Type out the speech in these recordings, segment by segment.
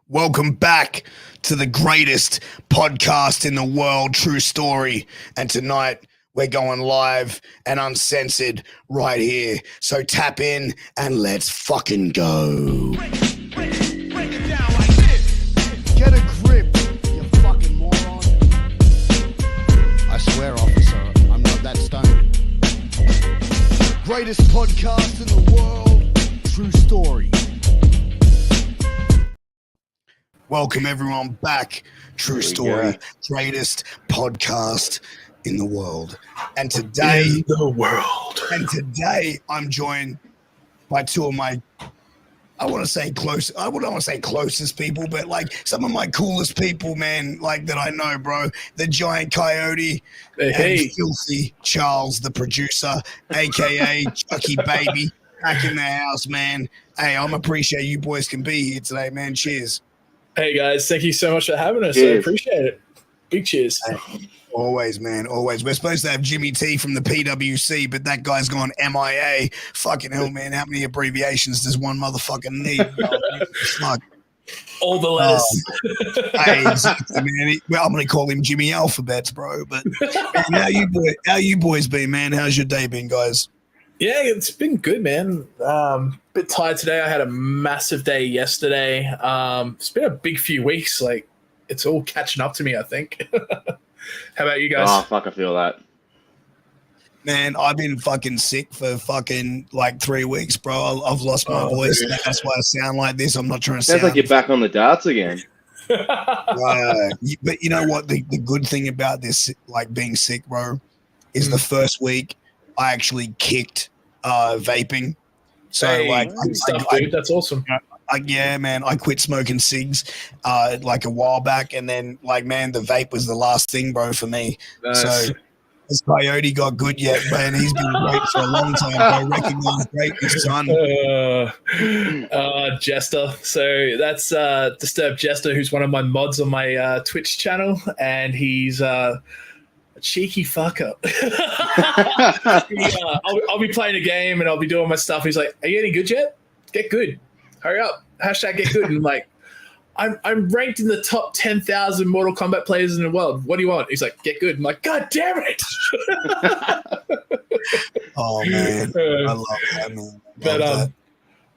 Welcome back to the greatest podcast in the world, True Story. And tonight we're going live and uncensored right here. So tap in and let's fucking go. Break it down like this. Get a grip, you fucking moron. I swear, officer, I'm not that stoned. Greatest podcast in the world, True Story. Welcome everyone back, True Story, greatest podcast in the world. And today, I'm joined by two of my, I wouldn't want to say closest people, but like some of my coolest people, man, like that I know, bro. The giant Kyote and filthy Charles, the producer, aka Chucky Baby, back in the house, man. Hey, I'm appreciate you boys can be here today, man. Cheers. Hey guys, thank you so much for having us. Cheers. I appreciate it. Big cheers. Hey, always, man, always. We're supposed to have Jimmy T from the PWC, but that guy's gone MIA. Fucking hell, man. How many abbreviations does one motherfucker need? Fuck. All the letters. Hey, exactly, man. Well, I'm going to call him Jimmy Alphabets, bro. But man, how you boys been, man? How's your day been, guys? Yeah, it's been good, man. Bit tired today. I had a massive day yesterday. It's been a big few weeks. Like, it's all catching up to me, I think. How about you guys? Oh, fuck, I feel that. Man, I've been fucking sick for fucking like 3 weeks, bro. I've lost my voice. Dude. That's why I sound like this. I'm not trying to Sounds sound like you're back on the darts again. But you know what? The good thing about this, like being sick, bro, is the first week I actually kicked vaping. So dude, that's awesome. Yeah, man, I quit smoking cigs like a while back, and then like, man, the vape was the last thing, bro, for me. Nice. So this Coyote got good yet, man. He's been great for a long time, bro. Recognize greatness, son. Jester. So that's Disturbed Jester, who's one of my mods on my Twitch channel, and he's a cheeky fucker. I'll be playing a game and I'll be doing my stuff. He's like, "Are you any good yet? Get good. Hurry up. Hashtag get good." And I'm like, I'm ranked in the top 10,000 Mortal Kombat players in the world. What do you want? He's like, "Get good." I'm like, "God damn it." Oh man, I love that, man. That.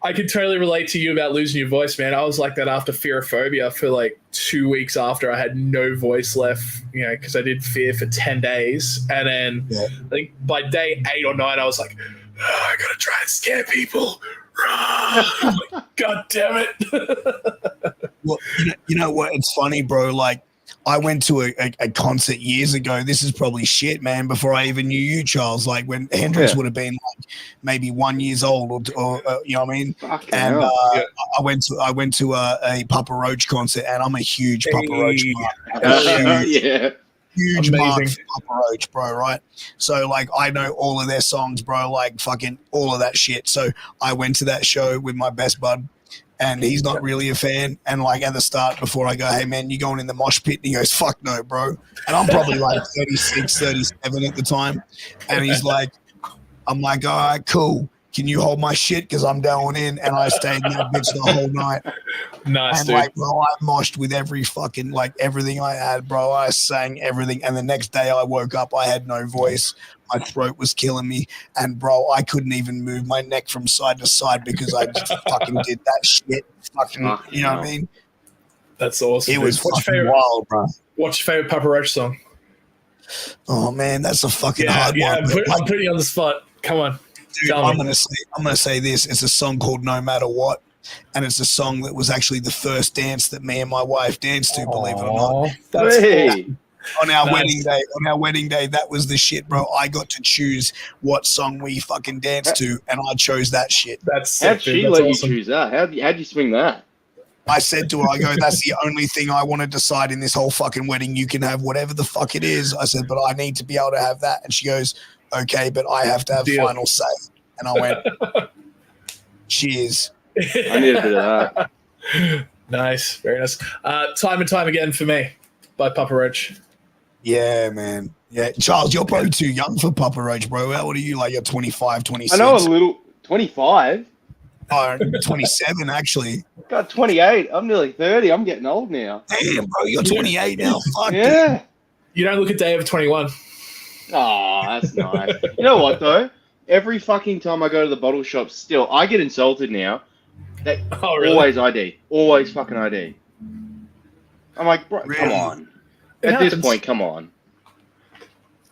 I can totally relate to you about losing your voice, man. I was like that after Fearophobia for like 2 weeks after I had no voice left, because I did Fear for 10 days. And then I think by day 8 or 9, I was like, I gotta try and scare people. I'm like, God damn it. Well, you know what? It's funny, bro. Like, I went to a concert years ago. This is probably shit, man, before I even knew you, Charles. Like when Hendrix would have been like maybe 1 year old or you know what I mean? And I went to a Papa Roach concert, and I'm a huge Papa Roach fan. Huge mark for Papa Roach, bro, right? So, like, I know all of their songs, bro, like fucking all of that shit. So I went to that show with my best bud, and he's not really a fan. And like at the start, before I go, "Hey man, you going in the mosh pit?" And he goes, "Fuck no, bro." And I'm probably like 36, 37 at the time. And he's like, I'm like, "All right, cool. Can you hold my shit? Because I'm going in." And I stayed in that bitch the whole night. Nice, and dude. like, bro, I moshed with every fucking, like everything I had, bro. I sang everything. And the next day I woke up, I had no voice. My throat was killing me. And bro, I couldn't even move my neck from side to side because I just fucking did that shit. Fucking, you know what I mean? That's awesome. It was fucking wild, bro. What's your favorite Papa Roach song? Oh man, that's a fucking hard one. I'm putting you on the spot. Come on. Dude, I'm gonna say this. It's a song called "No Matter What," and it's a song that was actually the first dance that me and my wife danced to. Believe it or not, that's awesome. On our wedding day, that was the shit, bro. I got to choose what song we fucking danced to, and I chose that shit. That's sick, how'd she let you choose that? How'd you swing that? I said to her, I go, "That's the only thing I want to decide in this whole fucking wedding. You can have whatever the fuck it is." I said, "But I need to be able to have that." And she goes, "Okay, but I have to have final say." And I went, "Cheers." I need a bit of that. Nice, very nice. Time and time again for me by Papa Roach. Yeah, man. Yeah, Charles, you're probably too young for Papa Roach, bro. How old are you? Like, you're 25, 26? I know a little. 25? 27 actually. Got 28. I'm nearly 30. I'm getting old now. Damn, bro, you're 28 now. Fuck Yeah. You don't look a day over 21. Oh, that's nice. You know what though? Every fucking time I go to the bottle shop, still I get insulted now. They Oh, really? always ID, always fucking ID. I'm like, bro, Really? come on. It At this happens. point, come on.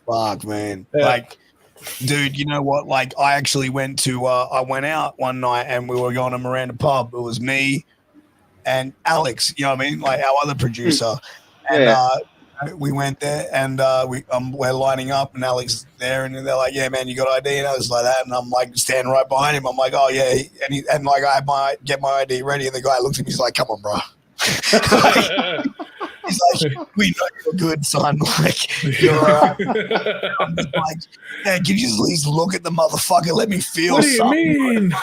Fuck, man. Yeah. Like, dude, you know what? Like, I actually went to, I went out one night and we were going to Miranda Pub. It was me and Alex, you know what I mean? Like, our other producer. And Yeah. we went there and we're lining up and Alex is there and they're like, yeah, man, you got ID? And I was like that. And I'm like, standing right behind him. I'm like, oh, yeah. And like, I get my ID ready. And the guy looks at me, he's like, come on, bro. He's like, we know you're good, son. Like, you're all right. I'm just like, man, can you just at least look at the motherfucker? Let me feel What do you something. mean?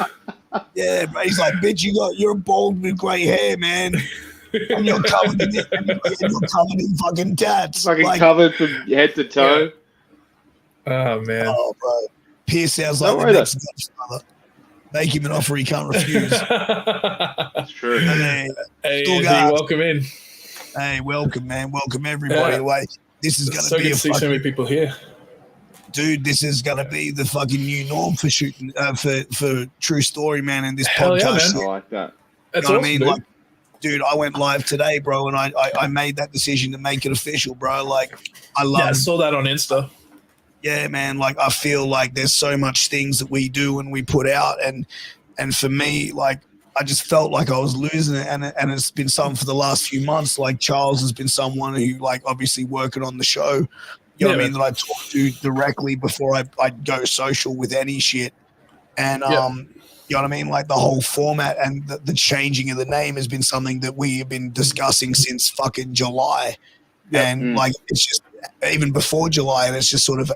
Yeah, bro. He's like, bitch, you're bald with gray hair, man. And you're covered in fucking tats. Fucking Like, covered from head to toe. Oh, man. oh, bro. Piers sounds like Don't the worry, next Godfather. Make him an offer he can't refuse. That's true. Hey, Hey, Still Anthony, got- welcome in. hey, welcome, man. Welcome, everybody. Yeah. Like, this is going So to good be to a see so fucking... many people here. Dude, this is gonna be the fucking new norm for shooting for True Story, man. And this Hell yeah, podcast, man. I like that. That's you know awesome, what I mean? dude. Like, dude, I went live today, bro, and I made that decision to make it official, bro. Like, I love, Yeah, I saw that on Insta. yeah, man. Like, I feel like there's so much things that we do and we put out, and for me, like, I just felt like I was losing it, and it's been something for the last few months. Like, Charles has been someone who, like, obviously working on the show. You know what I mean? That I talk to directly before I go social with any shit. And, you know what I mean? Like the whole format and the changing of the name has been something that we have been discussing since fucking July. And like, it's just even before July, and it's just sort of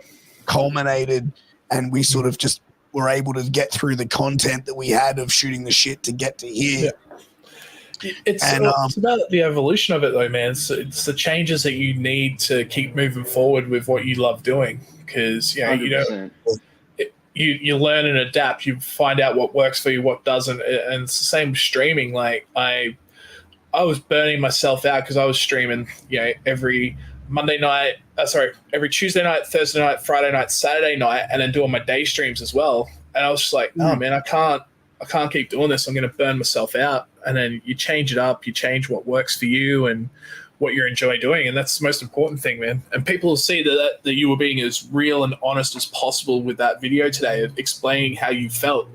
culminated and we sort of just were able to get through the content that we had of shooting the shit to get to here. It's about the evolution of it, though, man. It's the changes that you need to keep moving forward with what you love doing, because you know 100%. you learn and adapt. You find out what works for you, what doesn't, and it's the same with streaming. Like I was burning myself out because I was streaming, you know, every Monday night, every Tuesday night, Thursday night, Friday night, Saturday night, and then doing my day streams as well. And I was just like, oh man, I can't keep doing this. I'm going to burn myself out. And then you change it up. You change what works for you and what you enjoy doing. And that's the most important thing, man. And people will see that you were being as real and honest as possible with that video today of explaining how you felt.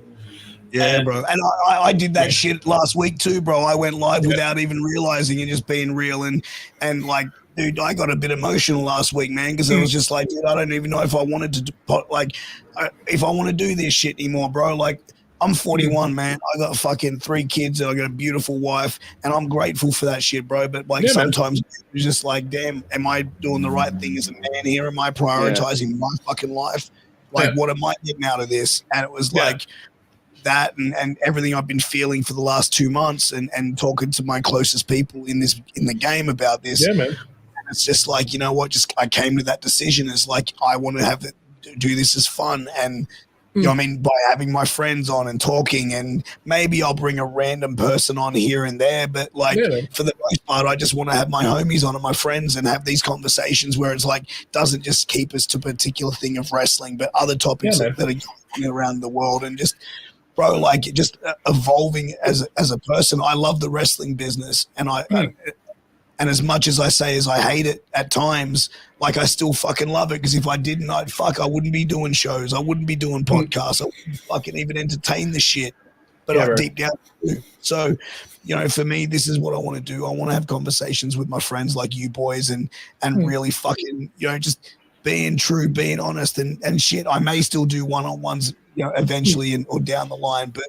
Yeah, bro. And I did that shit last week too, bro. I went live without even realizing and just being real. And like, dude, I got a bit emotional last week, man, because I was just like, dude, I don't even know if I wanted to, if I want to do this shit anymore, bro. Like, I'm 41, man. I got fucking 3 kids and I got a beautiful wife, and I'm grateful for that shit, bro. But like sometimes it's just like, damn, am I doing the right thing as a man here? Am I prioritizing my fucking life? Like, what am I getting out of this? And it was like that and everything I've been feeling for the last 2 months and talking to my closest people in the game about this. Yeah, man. And it's just like, you know what? Just I came to that decision. It's like I want to do this as fun and. You know what I mean? By having my friends on and talking, and maybe I'll bring a random person on here and there. But like for the most part, I just want to have my homies on and my friends and have these conversations where it's like doesn't just keep us to a particular thing of wrestling, but other topics that are going on around the world and just, bro, like just evolving as a person. I love the wrestling business, and and as much as I say as I hate it at times, like I still fucking love it, because if I didn't, I wouldn't be doing shows. I wouldn't be doing podcasts. I wouldn't fucking even entertain the shit. But I deep down do. So, you know, for me, this is what I want to do. I want to have conversations with my friends like you boys and really fucking, you know, just being true, being honest and shit. I may still do one-on-ones, you know, eventually or down the line, but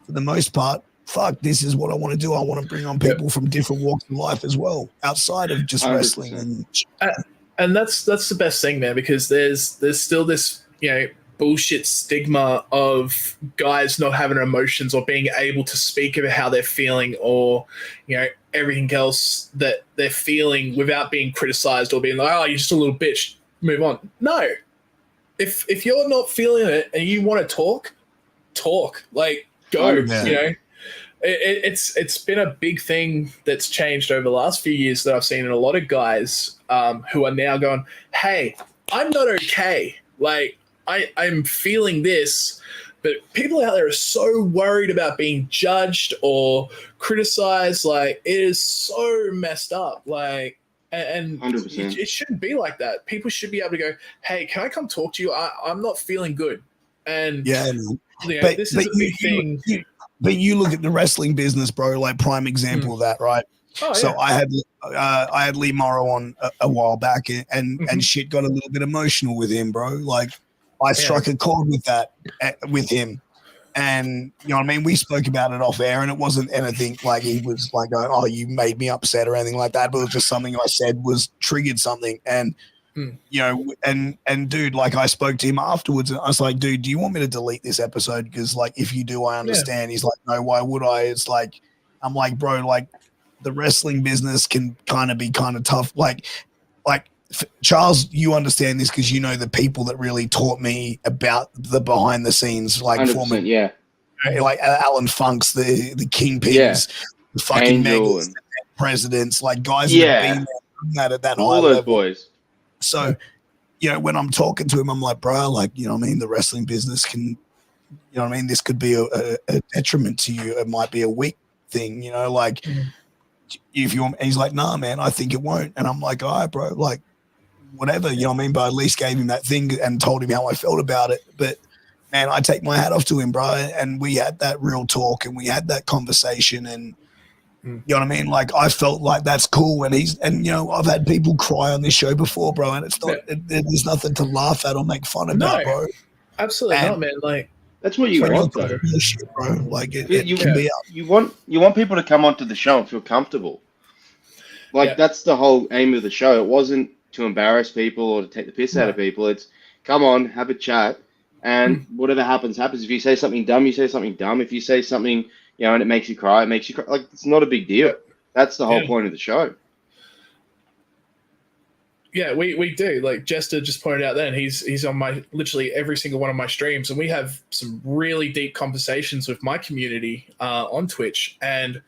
for the most part, fuck, this is what I want to do. I want to bring on people from different walks of life as well, outside of just 100%. wrestling. And that's the best thing, man, because there's still this, you know, bullshit stigma of guys not having emotions or being able to speak about how they're feeling or, you know, everything else that they're feeling without being criticized or being like, oh, you're just a little bitch, move on. No. If you're not feeling it and you want to talk. Like, go. 100%. You know, it's been a big thing that's changed over the last few years that I've seen in a lot of guys who are now going, hey, I'm not okay. Like, I'm feeling this, but people out there are so worried about being judged or criticized. Like, it is so messed up. Like, and 100%. it shouldn't be like that. People should be able to go, hey, can I come talk to you? I'm not feeling good. And Yeah, man. you know, this is a big thing. But you look at the wrestling business, bro. Like prime example of that, right? Oh, So yeah. I had Lee Morrow on a while back, and shit got a little bit emotional with him, bro. Like I struck a chord with that with him, and you know what I mean. We spoke about it off air, and it wasn't anything like he was like, "Oh, you made me upset" or anything like that. But it was just something I said was triggered something, and you know, and dude, like I spoke to him afterwards, and I was like, "Dude, do you want me to delete this episode? Because like, if you do, I understand." He's like, "No, why would I?" It's like, I'm like, bro, like the wrestling business can kind of be kind of tough. Like Charles, you understand this because you know the people that really taught me about the behind the scenes, like 100%, forming, yeah. like Alan Funks, the kingpins, Yeah. the fucking Angel megas, and the presidents, like guys Yeah. that have been there at that high all those level. boys. So, you know, when I'm talking to him, I'm like, bro, like, you know what I mean? The wrestling business can, you know what I mean? This could be a detriment to you. It might be a weak thing, you know, like if you want, and he's like, nah, man, I think it won't. And I'm like, all right, bro, like whatever, you know what I mean? But I at least gave him that thing and told him how I felt about it. But man, I take my hat off to him, bro. And we had that real talk and we had that conversation and, you know what I mean? Like I felt like that's cool, and you know, I've had people cry on this show before, bro, and it's not. There's nothing to laugh at or make fun about, bro. Absolutely not, man. Like that's what you want, though. Shit, bro. Like it can be. You want people to come onto the show and feel comfortable. Like that's the whole aim of the show. It wasn't to embarrass people or to take the piss out of people. It's come on, have a chat, and whatever happens, happens. If you say something dumb, you say something dumb. If you say something, you know, and it makes you cry, it makes you cry. Like, it's not a big deal. That's the whole point of the show. Yeah, we do. Like Jester just pointed out then, he's on my literally every single one of my streams, and we have some really deep conversations with my community on Twitch. And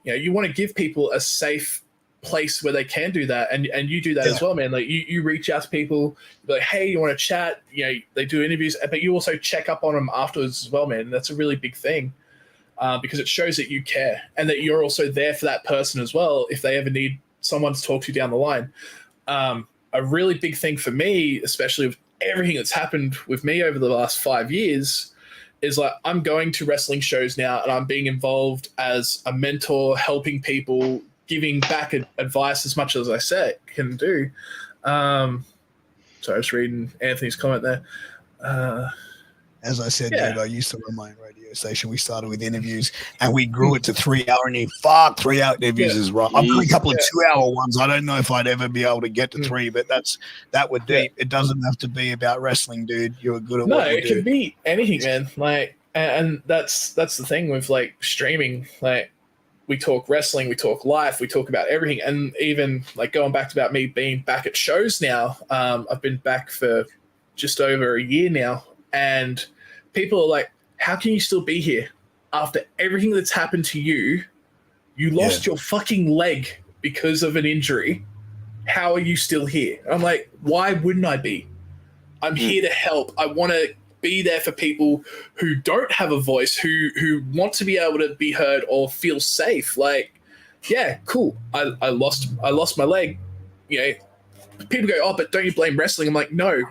you know, you want to give people a safe place where they can do that, and you do that as well, man. Like you reach out to people, like, hey, you want to chat? You know, they do interviews, but you also check up on them afterwards as well, man. And that's a really big thing. Because it shows that you care and that you're also there for that person as well if they ever need someone to talk to down the line. A really big thing for me, especially with everything that's happened with me over the last 5 years, is like I'm going to wrestling shows now and I'm being involved as a mentor, helping people, giving back advice as much as I can do. Sorry, I was reading Anthony's comment there. As I said, dude, I used to run my own radio station. We started with interviews and we grew it to 3 hour interviews. 3 hour interviews is right. I've done a couple of 2 hour ones. I don't know if I'd ever be able to get to three, but that would deep. It doesn't have to be about wrestling, dude. You're good at what you do. No, it can be anything, man. Like, and that's the thing with like streaming. Like, we talk wrestling, we talk life, we talk about everything, and even like going back to about me being back at shows now. I've been back for just over a year now. And people are like, how can you still be here after everything that's happened to you? You lost your fucking leg because of an injury. How are you still here? I'm like, why wouldn't I be? I'm here to help. I want to be there for people who don't have a voice, who want to be able to be heard or feel safe. Like, yeah, cool. I lost my leg. You know, people go, oh, but don't you blame wrestling? I'm like, no,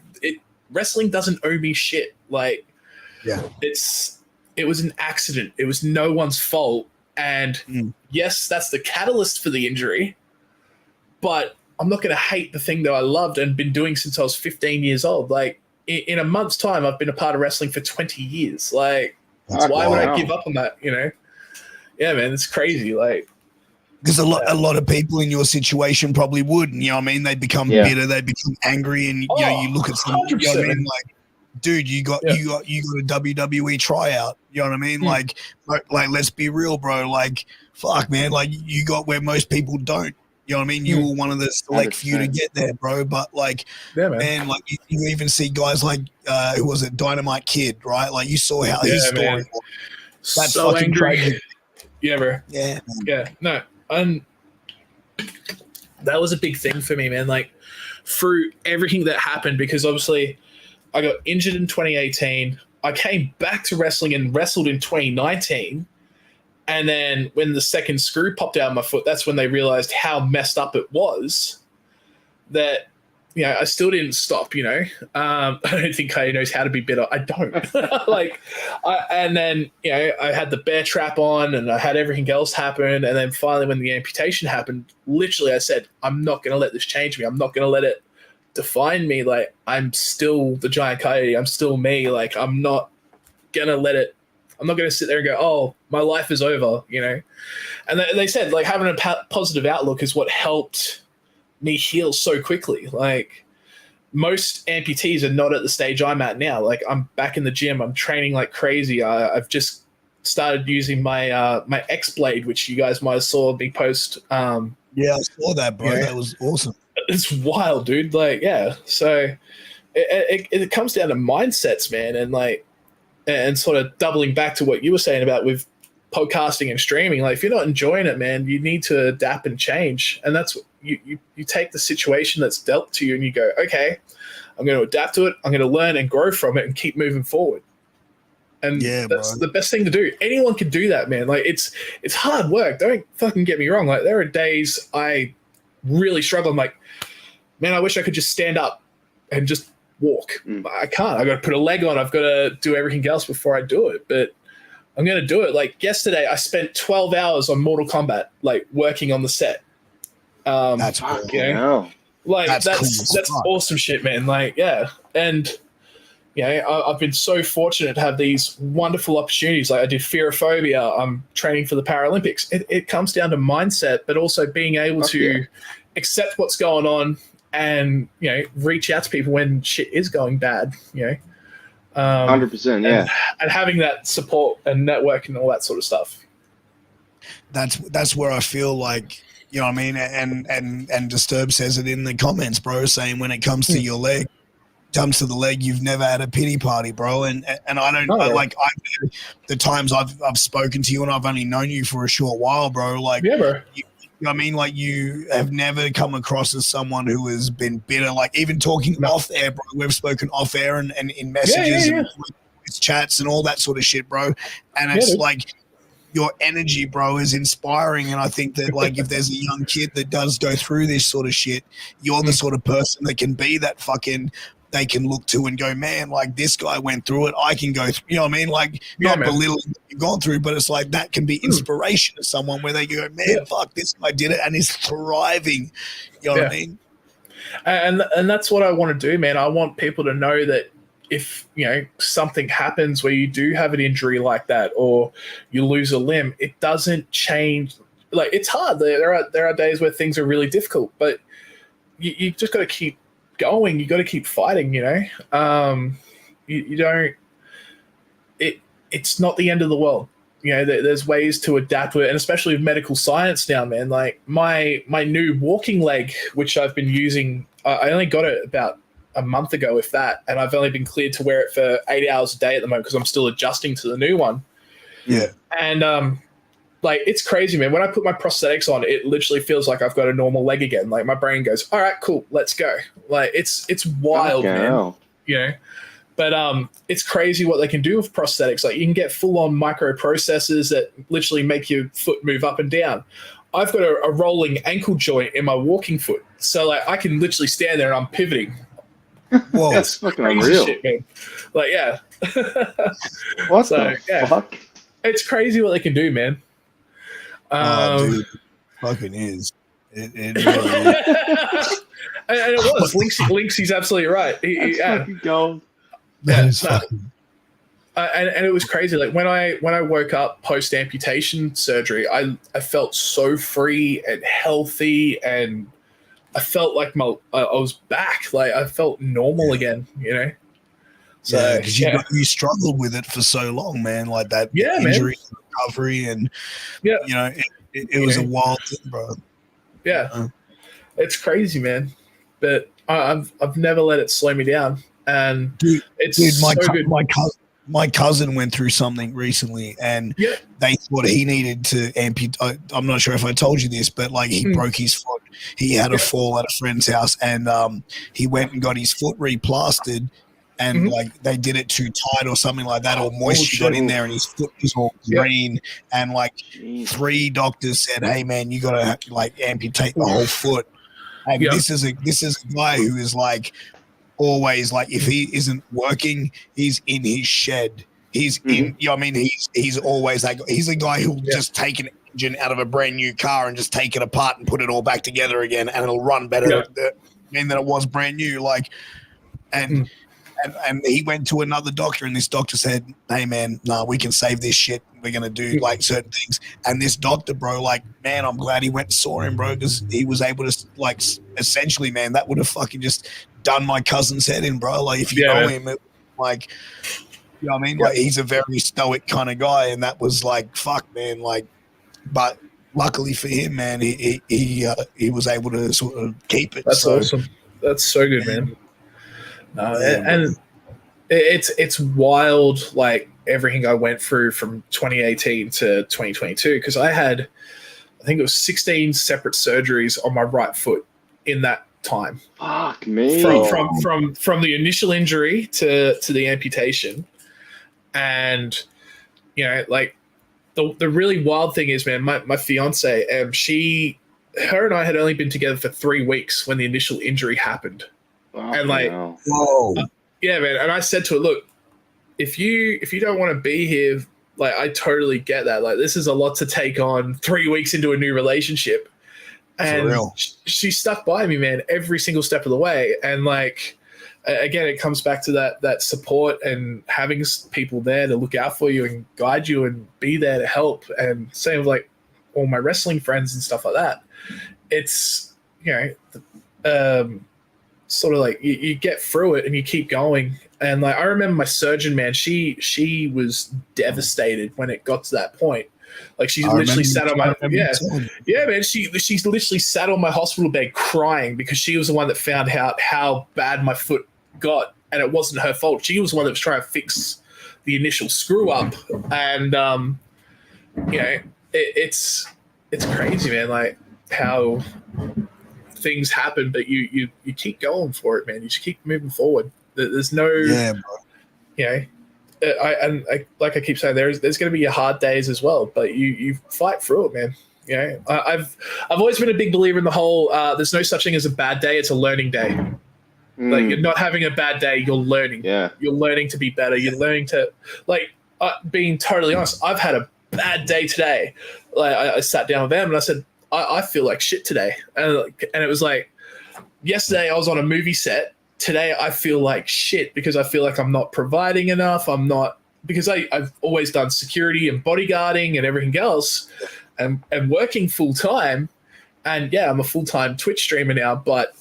wrestling doesn't owe me shit. Like, it was an accident. It was no one's fault. And yes, that's the catalyst for the injury, but I'm not going to hate the thing that I loved and been doing since I was 15 years old. Like, in a month's time, I've been a part of wrestling for 20 years. Like, why would I give up on that? You know? Yeah, man, it's crazy. Like, because a lot of people in your situation probably would, you know what I mean? They become bitter, they become angry, and you know, you look at some, you know what I mean? Like, dude, you got a WWE tryout, you know what I mean? Like let's be real, bro. Like, fuck, man, like you got where most people don't. You know what I mean? You were one of the select few to get there, bro. But like, man, like you even see guys like who was it, Dynamite Kid, right? Like you saw how his story was. That's so fucking angry. crazy. Yeah, bro. Yeah. Yeah, no, that was a big thing for me, man. Like through everything that happened, because obviously I got injured in 2018. I came back to wrestling and wrestled in 2019. And then when the second screw popped out of my foot, that's when they realized how messed up it was. That, you know, I still didn't stop, you know. I don't think Kay knows how to be bitter. I don't. And then, you know, I had the bear trap on and I had everything else happen. And then finally when the amputation happened, literally I said, I'm not going to let this change me. I'm not going to let it define me. Like, I'm still the giant coyote. I'm still me. Like, I'm not going to let it, I'm not going to sit there and go, oh, my life is over, you know. And they said, like, having a positive outlook is what helped me heal so quickly. Like, most amputees are not at the stage I'm at now. Like, I'm back in the gym. I'm training like crazy. I've just started using my my X blade, which you guys might have saw me post. Yeah, I saw that, bro. Yeah. That was awesome. It's wild, dude. Like, yeah. So it comes down to mindsets, man, and like, and sort of doubling back to what you were saying about with podcasting and streaming. Like, if you're not enjoying it, man, you need to adapt and change. And that's you take the situation that's dealt to you and you go, okay, I'm going to adapt to it. I'm going to learn and grow from it and keep moving forward. And yeah, that's bro. the best thing to do. Anyone can do that, man. Like, it's hard work. Don't fucking get me wrong. Like, there are days I really struggle. I'm like, man, I wish I could just stand up and just walk. I can't. I got to put a leg on. I've got to do everything else before I do it. But I'm going to do it. Like, yesterday, I spent 12 hours on Mortal Kombat, like, working on the set. That's cool. You know? Like, that's cool. awesome shit, man. Like, yeah. And, you know, I've been so fortunate to have these wonderful opportunities. Like, I did Fearophobia. I'm training for the Paralympics. It comes down to mindset, but also being able to accept what's going on and, you know, reach out to people when shit is going bad, you know. 100%, yeah. And having that support and network and all that sort of stuff. That's where I feel like, you know what I mean? And Disturb says it in the comments, bro, saying when it comes to your leg, comes to the leg, you've never had a pity party, bro. And I don't the times I've spoken to you and I've only known you for a short while, bro. Like, yeah, bro. You know what I mean? Like, you have never come across as someone who has been bitter. Like, even talking off air, bro. We've spoken off air and in messages and chats and all that sort of shit, bro. And it's like, your energy, bro, is inspiring. And I think that, like, if there's a young kid that does go through this sort of shit, you're the sort of person that can be that fucking, they can look to and go, man, like, this guy went through it. I can go through, you know what I mean? Like, not belittling what you've gone through, but it's like, that can be inspiration to someone where they go, man, fuck, this guy did it and is thriving. You know what I mean? And that's what I want to do, man. I want people to know that if, you know, something happens where you do have an injury like that or you lose a limb, it doesn't change. Like, it's hard. There are days where things are really difficult, but you just got to keep going. You got to keep fighting, you know. You don't, it's not the end of the world. You know, there's ways to adapt to it, and especially with medical science now, man. Like, my new walking leg, which I've been using, I only got it about a month ago, if that, and I've only been cleared to wear it for 8 hours a day at the moment because I'm still adjusting to the new one. Yeah. And like, it's crazy, man. When I put my prosthetics on, it literally feels like I've got a normal leg again. Like, my brain goes, all right, cool, let's go. Like, it's wild, man. You know? But it's crazy what they can do with prosthetics. Like, you can get full-on microprocessors that literally make your foot move up and down. I've got a rolling ankle joint in my walking foot. So, like, I can literally stand there and I'm pivoting. Whoa, that's fucking unreal. Shit, man. Like, yeah. What the fuck? It's crazy what they can do, man. Dude, fucking is. It really is. And it was. Linksy's absolutely right. Fucking gold. That is fucking. And it was crazy. Like, when I woke up post amputation surgery, I felt so free and healthy, and I felt like I was back. Like, I felt normal again, you know? So, because you struggled with it for so long, man. Like, that injury recovery, and you know, it was a wild thing, bro. Yeah, it's crazy, man. But I've never let it slow me down, and it's so good. my cousin went through something recently, and they thought he needed to amputate. I'm not sure if I told you this, but like he broke his foot. He had a fall at a friend's house, and he went and got his foot replastered. And like they did it too tight or something like that, or moisture got in there, and his foot was all green. And like 3 doctors said, "Hey man, you gotta like amputate the whole foot." And this is a guy who is like always like, if he isn't working, he's in his shed. He's in, you know what I mean? He's always like, he's a guy who'll just take an engine out of a brand new car and just take it apart and put it all back together again, and it'll run better than it was brand new. Like, and he went to another doctor, and this doctor said, "Hey man, nah, we can save this shit. We're gonna do like certain things." And this doctor, bro, like, man, I'm glad he went and saw him, bro, because he was able to like, essentially, man, that would have fucking just done my cousin's head in, bro. Like, if you know him, like, you know what I mean? Like, he's a very stoic kind of guy, and that was like, fuck, man, like, but luckily for him, man, he was able to sort of keep it. That's awesome. That's so good, man. And it's wild, like everything I went through from 2018 to 2022, because I think it was 16 separate surgeries on my right foot in that time. Fuck me. From the initial injury to the amputation. And you know, like the really wild thing is, man, my fiance, her and I had only been together for 3 weeks when the initial injury happened. And like, yeah, man. And I said to her, look, if you don't want to be here, like, I totally get that. Like, this is a lot to take on 3 weeks into a new relationship. And she stuck by me, man, every single step of the way. And like, again, it comes back to that support and having people there to look out for you and guide you and be there to help. And same with like all my wrestling friends and stuff like that. It's, you know, sort of like you get through it and you keep going. And like, I remember my surgeon, man, she was devastated when it got to that point. Like, she literally sat on my man. She literally sat on my hospital bed crying because she was the one that found out how bad my foot got, and it wasn't her fault. She was the one that was trying to fix the initial screw up, and you know, it's crazy, man. Like how things happen, but you keep going for it, man. You just keep moving forward. There's no, you know. I like I keep saying, there's going to be your hard days as well, but you fight through it, man. You know, I've always been a big believer in the whole there's no such thing as a bad day, it's a learning day. Like, you're not having a bad day, you're learning. You're learning to be better. You're learning to, like, being totally honest, I've had a bad day today. Like, I sat down with them and I said, I feel like shit today, and it was like, yesterday I was on a movie set. Today I feel like shit because I feel like I'm not providing enough. I'm not, because I've always done security and bodyguarding and everything else, and working full time. And yeah, I'm a full time Twitch streamer now, but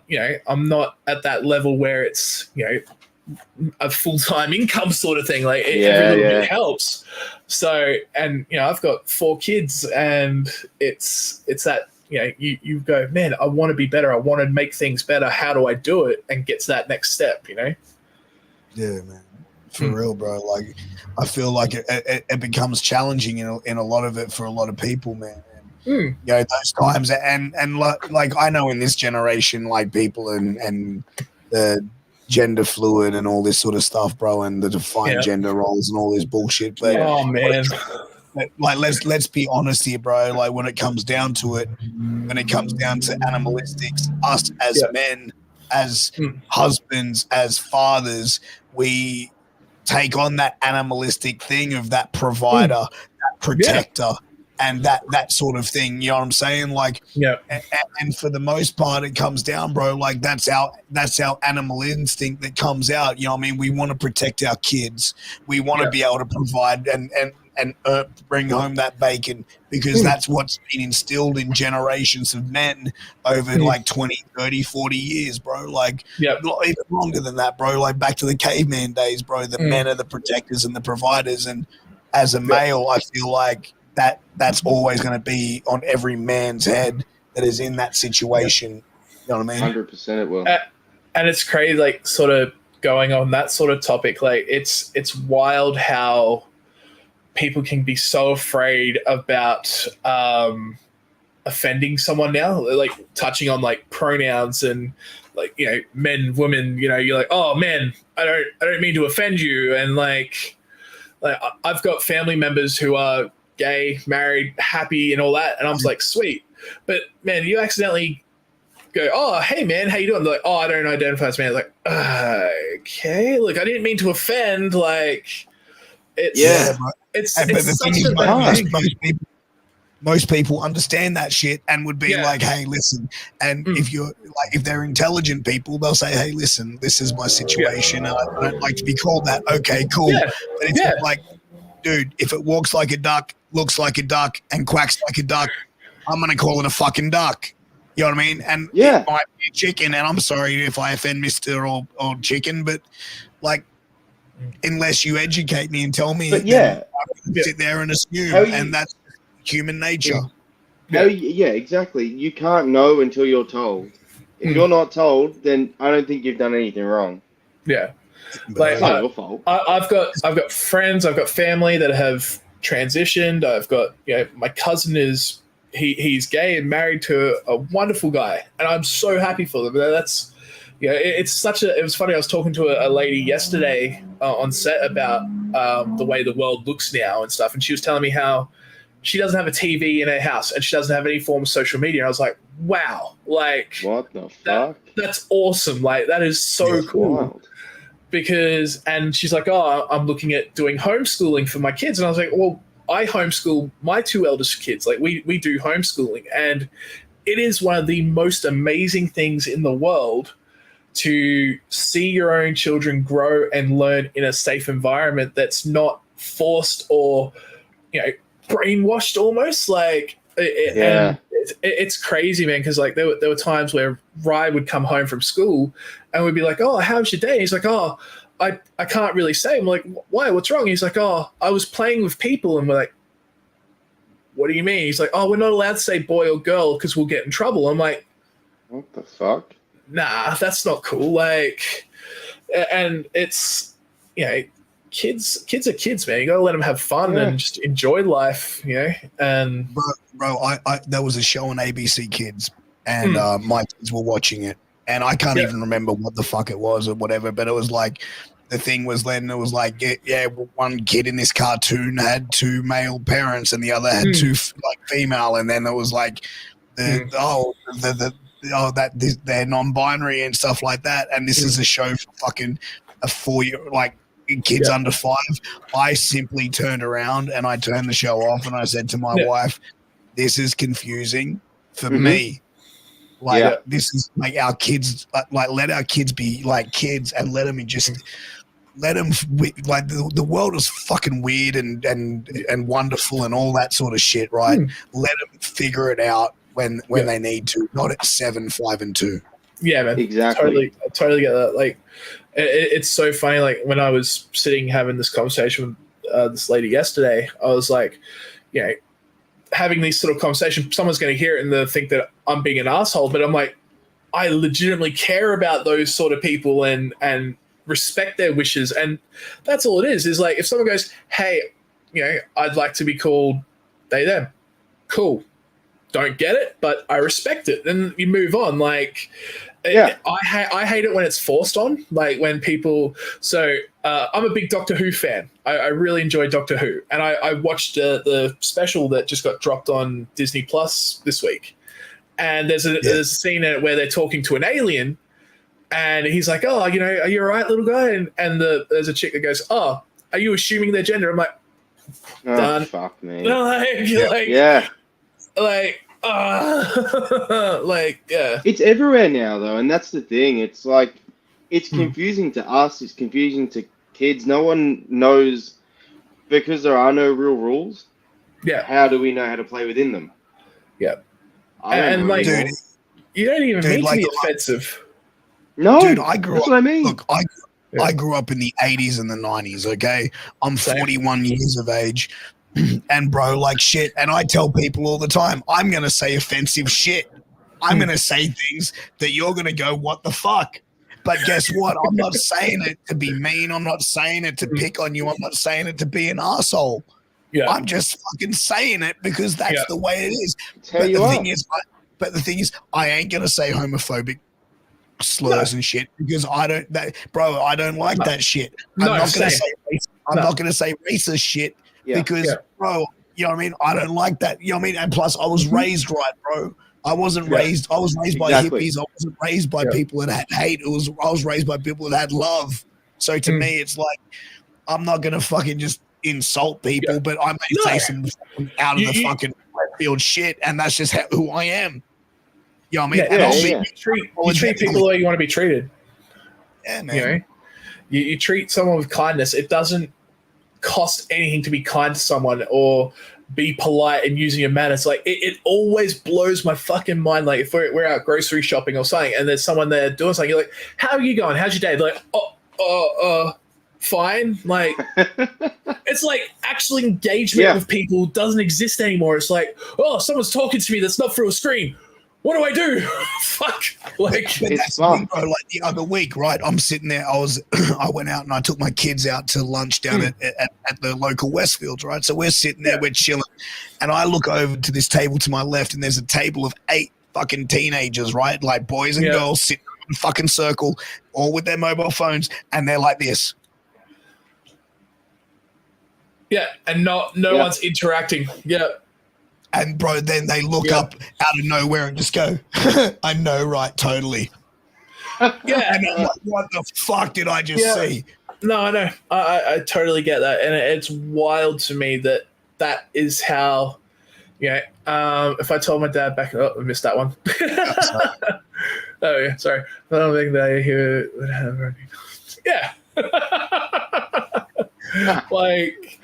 you know, I'm not at that level where it's, you know, a full time income sort of thing. Like, every little bit helps. So, and you know, I've got 4 kids, and it's that. You know, you go, man, I want to be better. I want to make things better. How do I do it and get to that next step, you know? Yeah, man. For real, bro. Like, I feel like it becomes challenging in a lot of it for a lot of people, man. And, you know, those times. And like, I know in this generation, like, people and the gender fluid and all this sort of stuff, bro, and the defined gender roles and all this bullshit. But oh, man. Like, let's be honest here, bro. Like, when it comes down to it, when it comes down to animalistics, us as men, as husbands, as fathers, we take on that animalistic thing of that provider, that protector, and that sort of thing. You know what I'm saying? Like, and for the most part, it comes down, bro. Like, that's our animal instinct that comes out. You know what I mean? We want to protect our kids. We want to be able to provide and bring home that bacon, because that's what's been instilled in generations of men over like 20, 30, 40 years, bro. Like, not even longer than that, bro. Like, back to the caveman days, bro. The men are the protectors and the providers. And as a male, I feel like that's always going to be on every man's head that is in that situation. You know what I mean? 100% it will. And it's crazy, like, sort of going on that sort of topic, like it's wild how people can be so afraid about offending someone now, like touching on like pronouns and like, you know, men, women, you know, you're like, oh man, I don't mean to offend you. And like I've got family members who are gay, married, happy and all that. And I'm just like, sweet. But man, you accidentally go, oh, hey man, how you doing? They're like, oh, I don't identify as man. Like, okay, look, I didn't mean to offend. Like, it's such a bad thing. Most people understand that shit and would be like, hey, listen. And if they're intelligent people, they'll say, hey, listen, this is my situation. I don't like to be called that. Okay, cool. Yeah. But it's like, dude, if it walks like a duck, looks like a duck, and quacks like a duck, I'm going to call it a fucking duck. You know what I mean? And it might be a chicken, and I'm sorry if I offend Mr. or chicken, but like, unless you educate me and tell me, but I sit there and assume, and that's human nature. Exactly. You can't know until you're told. If you're not told, then I don't think you've done anything wrong. Yeah, like, it's not your fault. I've got friends, I've got family that have transitioned. I've got, you know, my cousin is he's gay and married to a wonderful guy, and I'm so happy for them. That's, you know, it was funny. I was talking to a lady yesterday on set about the way the world looks now and stuff, and she was telling me how she doesn't have a TV in her house and she doesn't have any form of social media. And I was like, wow, like, what the fuck? That's awesome. Like, that is so cool. Wild. Because, and she's like, oh, I'm looking at doing homeschooling for my kids. And I was like, well, I homeschool my two eldest kids. Like, we do homeschooling. And it is one of the most amazing things in the world to see your own children grow and learn in a safe environment that's not forced or, you know, brainwashed almost. Like, and it's crazy, man, because like there were times where Rye would come home from school and we'd be like, oh, how's your day? And he's like, oh, I can't really say. I'm like, why? What's wrong? He's like, oh, I was playing with people. And we're like, what do you mean? He's like, oh, we're not allowed to say boy or girl because we'll get in trouble. I'm like, what the fuck? Nah, that's not cool. Like, and it's, you know, kids are kids, man. You gotta let them have fun and just enjoy life, you know. And bro, I there was a show on ABC Kids, and my kids were watching it, and I can't even remember what the fuck it was or whatever, but it was like, the thing was then it was like, one kid in this cartoon had two male parents and the other had two like female, and then it was like they're non-binary and stuff like that, and this is a show for fucking a 4-year like kids under 5. I simply turned around and I turned the show off and I said to my wife, this is confusing for me. Like, this is like our kids, like let our kids be like kids and let them let them, like the world is fucking weird and wonderful and all that sort of shit, right? Let them figure it out when they need to, not at 7, 5 and 2. Yeah, man. Exactly. Totally get that. Like, it's so funny. Like, when I was sitting having this conversation with this lady yesterday, I was like, you know, having these sort of conversations, someone's going to hear it and they'll think that I'm being an asshole. But I'm like, I legitimately care about those sort of people and respect their wishes. And that's all it is like, if someone goes, hey, you know, I'd like to be called they, them. Cool. Don't get it, but I respect it. And you move on. Like, I hate it when it's forced on, like when people. So I'm a big Doctor Who fan. I really enjoy Doctor Who, and I watched the special that just got dropped on Disney Plus this week. And there's a scene in it where they're talking to an alien, and he's like, "Oh, you know, are you all right, little guy?" And there's a chick that goes, "Oh, are you assuming their gender?" I'm like, "Done." Fuck me. It's everywhere now, though, and that's the thing. It's like, it's confusing to us. It's confusing to kids. No one knows, because there are no real rules. Yeah. How do we know how to play within them? Yeah. And like, dude, you don't even mean to be offensive. No, dude, I grew up. What I mean. Look, I grew up in the 80s and the 90s. Okay, I'm 41 years of age. And bro, like shit, and I tell people all the time, I'm gonna say offensive shit. I'm gonna say things that you're gonna go, what the fuck? But guess what? I'm not saying it to be mean. I'm not saying it to pick on you. I'm not saying it to be an asshole. Yeah. I'm just fucking saying it because that's the way it is. But the thing is, I ain't gonna say homophobic slurs and shit because I don't like that shit. I'm not gonna say racist shit because bro, you know what I mean? I don't like that. You know what I mean? And plus I was raised right, bro. I was raised by hippies. I wasn't raised by people that had hate. I was raised by people that had love. So to me it's like I'm not gonna fucking just insult people, but I may say some out of the fucking field shit, and that's just who I am. You know what I mean? You treat people the way you want to be treated. Yeah, man. You know, you treat someone with kindness. It doesn't cost anything to be kind to someone or be polite and using your manners. Like it always blows my fucking mind. Like if we're out grocery shopping or something, and there's someone there doing something, you're like, "How are you going? How's your day?" They're like, fine. Like it's like actual engagement with people doesn't exist anymore. It's like, oh, someone's talking to me that's not through a screen. What do I do? Fuck. Like it's fun, bro. Like the other week, right? I'm sitting there. I went out and I took my kids out to lunch down at the local Westfields, right? So we're sitting there, we're chilling, and I look over to this table to my left, and there's a table of 8 fucking teenagers, right? Like boys and girls sitting in a fucking circle, all with their mobile phones, and they're like this. Yeah, and no one's interacting. Yeah. And bro, then they look up out of nowhere and just go, I know, right? Totally. Yeah. And I'm like, what the fuck did I just see? No, I know. I totally get that. And it's wild to me that is how, if I told my dad back, I missed that one. Oh, yeah, sorry. I don't think that he would have. Yeah. Like,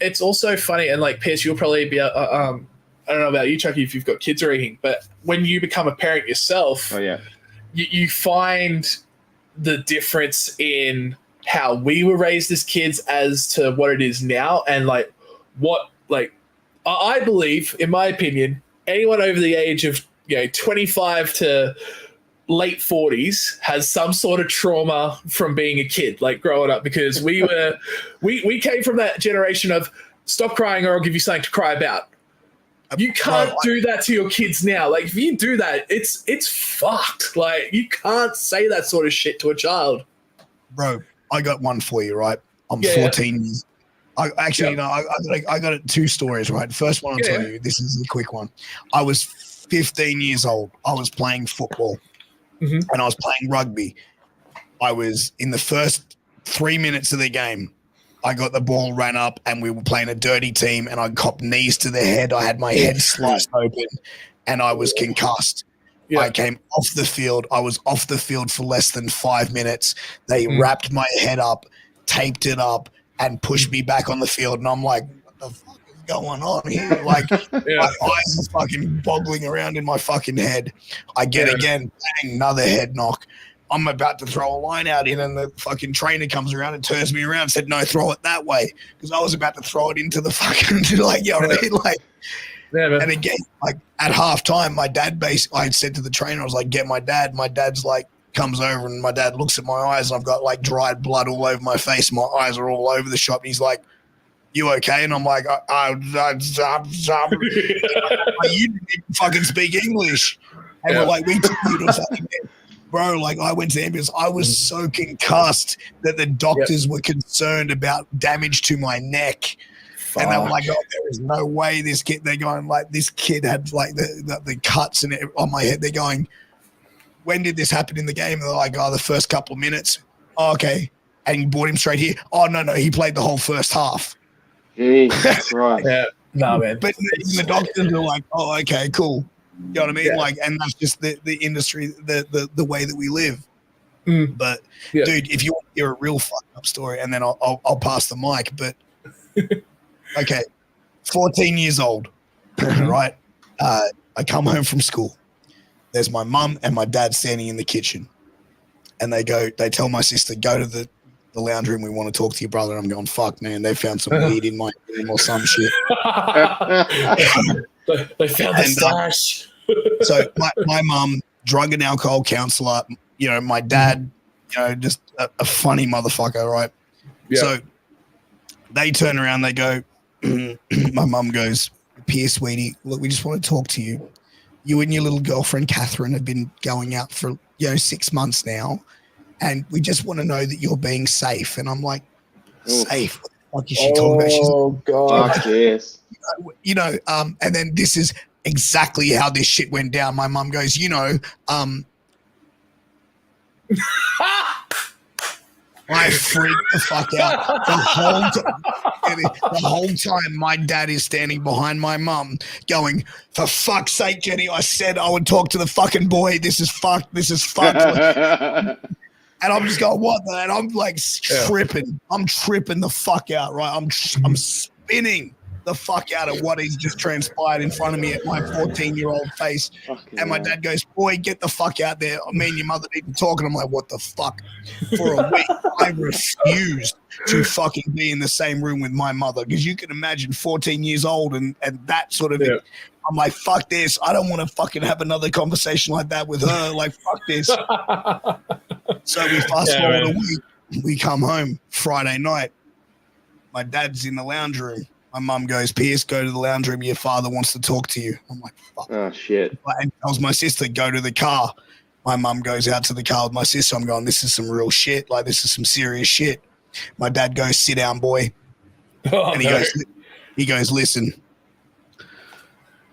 it's also funny, and like Piers, you'll probably be I don't know about you, Chucky, if you've got kids or anything, but when you become a parent yourself, you find the difference in how we were raised as kids as to what it is now, and like what I believe, in my opinion, anyone over the age of 25 to late 40s has some sort of trauma from being a kid, like growing up, because we came from that generation of stop crying or I'll give you something to cry about. You can't do that to your kids now. Like if you do that, it's fucked. Like you can't say that sort of shit to a child. Bro, I got one for you, right? I'm 14 years. I got 2 stories, right? The first one I'll tell you, this is a quick one. I was 15 years old. I was playing football. And I was playing rugby. I was in the first 3 minutes of the game. I got the ball, ran up, and we were playing a dirty team, and I copped knees to the head. I had my head sliced open, and I was concussed. Yeah. I came off the field. I was off the field for less than 5 minutes. They wrapped my head up, taped it up, and pushed me back on the field. And I'm like, what the fuck is going on here? Like, my eyes are fucking boggling around in my fucking head. I get again, bang, another head knock. I'm about to throw a line out in, and the fucking trainer comes around and turns me around and said, no, throw it that way. Because I was about to throw it into the fucking, like, you know what I mean? Like, and again, like at halftime, my dad I said to the trainer, I was like, get my dad. My dad's like, comes over, and my dad looks at my eyes. And I've got like dried blood all over my face. My eyes are all over the shop. And he's like, you okay? And I'm like, you didn't fucking speak English. And we're like, we took you to fucking bro, like I went to the ambulance. I was so concussed that the doctors were concerned about damage to my neck. Fuck. And they were like, oh, there is no way this kid, they're going like, this kid had like the cuts and on my head. They're going, when did this happen in the game? And they're like, oh, the first couple of minutes. Oh, okay. And you brought him straight here. Oh, no, he played the whole first half. That's right. Yeah. No, man. But the doctors are like, oh, okay, cool. You know what I mean? Yeah. Like, and that's just the industry, the way that we live. But dude, if you want to hear a real fucked up story, and then I'll pass the mic. But okay, 14 years old, right? I come home from school. There's my mum and my dad standing in the kitchen, and they tell my sister, go to the lounge room. We want to talk to your brother. And I'm going, fuck, man. They found some weed in my room or some shit. They found the stash. So my mum, drug and alcohol counselor, you know, my dad, you know, just a funny motherfucker, right? Yeah. So they turn around, they go, my mum goes, Piers, sweetie, look, we just want to talk to you. You and your little girlfriend, Catherine, have been going out for, 6 months now. And we just want to know that you're being safe. And I'm like, safe? What the fuck is she talking about? She's Oh God. Fuck yes. and then this is exactly how this shit went down. My mum goes, I freaked the fuck out the whole time. My dad is standing behind my mum, going, "For fuck's sake, Jenny! I said I would talk to the fucking boy. This is fucked. This is fucked." And I'm just going, "What?" And I'm like tripping. I'm tripping the fuck out. Right? I'm spinning the fuck out of what has just transpired in front of me at my 14-year-old face. And my dad goes, "Boy, get the fuck out there. Me and your mother need to talk." And I'm like, what the fuck? For a week, I refused to fucking be in the same room with my mother, because you can imagine 14 years old and that sort of thing. I'm like, fuck this. I don't want to fucking have another conversation like that with her. Like, fuck this. So we fast forward a week. We come home Friday night. My dad's in the lounge room. My mum goes, "Piers, go to the lounge room. Your father wants to talk to you." I'm like, fuck. Oh, shit. And tells my sister, "Go to the car." My mum goes out to the car with my sister. I'm going, this is some real shit. Like, this is some serious shit. My dad goes, "Sit down, boy." And he goes, "Listen,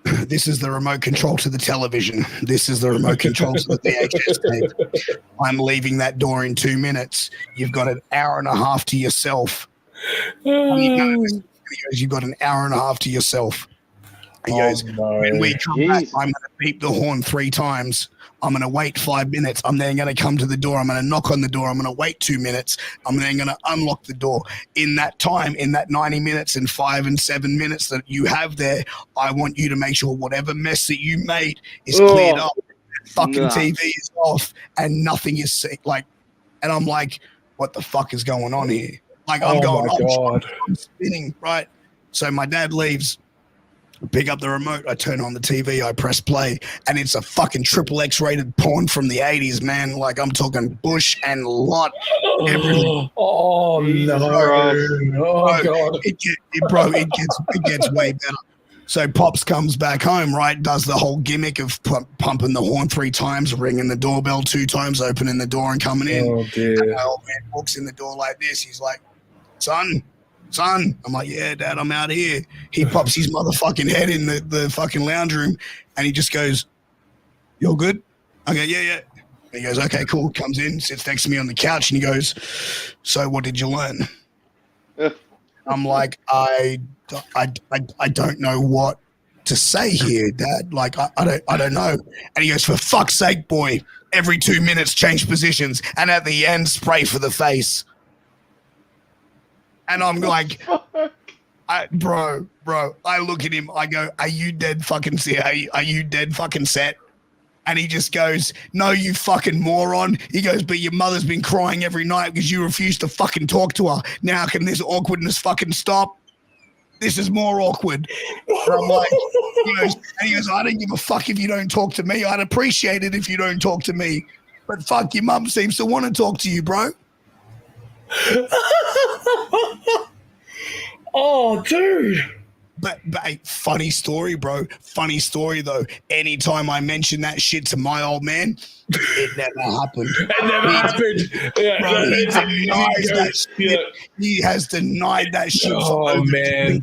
this is the remote control to the television. This is the remote control to the VHS tape. I'm leaving that door in 2 minutes. You've got an hour and a half to yourself." He goes, "You've got an hour and a half to yourself." He goes, "When we come back, I'm going to beep the horn 3 times. I'm going to wait 5 minutes. I'm then going to come to the door. I'm going to knock on the door. I'm going to wait 2 minutes. I'm then going to unlock the door. In that time, in that 90 minutes and 5 and 7 minutes that you have there, I want you to make sure whatever mess that you made is cleared up. Fucking TV is off and nothing is seen." Like, and I'm like, what the fuck is going on here? Like, I'm I'm spinning, right? So my dad leaves. I pick up the remote. I turn on the TV. I press play, and it's a fucking XXX rated porn from the 80s, man. Like, I'm talking Bush and Lot. Everything. Oh no! Oh God! It gets way better. So Pops comes back home, right? Does the whole gimmick of pumping the horn 3 times, ringing the doorbell 2 times, opening the door and coming in. Oh dear! And my old man walks in the door like this. He's like, son. I'm like, "Yeah, Dad, I'm out here." He pops his motherfucking head in the fucking lounge room, and he just goes, "You're good?" I go, "Yeah." And he goes, "Okay, cool." Comes in, sits next to me on the couch, and he goes, "So what did you learn?" I'm like, I don't know what to say here, Dad. Like, I don't know. And he goes, "For fuck's sake, boy, every 2 minutes change positions, and at the end spray for the face." And I'm like, bro, I look at him, I go, "Are you dead fucking set? Are you dead fucking set?" And he just goes, "No, you fucking moron." He goes, "But your mother's been crying every night because you refuse to fucking talk to her. Now can this awkwardness fucking stop? This is more awkward." And I'm like, he goes, "I don't give a fuck if you don't talk to me. I'd appreciate it if you don't talk to me. But fuck, your mum seems to want to talk to you, bro." Oh, dude. But hey, funny story, bro. Funny story, though. Anytime I mention that shit to my old man, it never happened. It never happened. Yeah, bro, he denies that shit. Yeah. He has denied that shit for over 20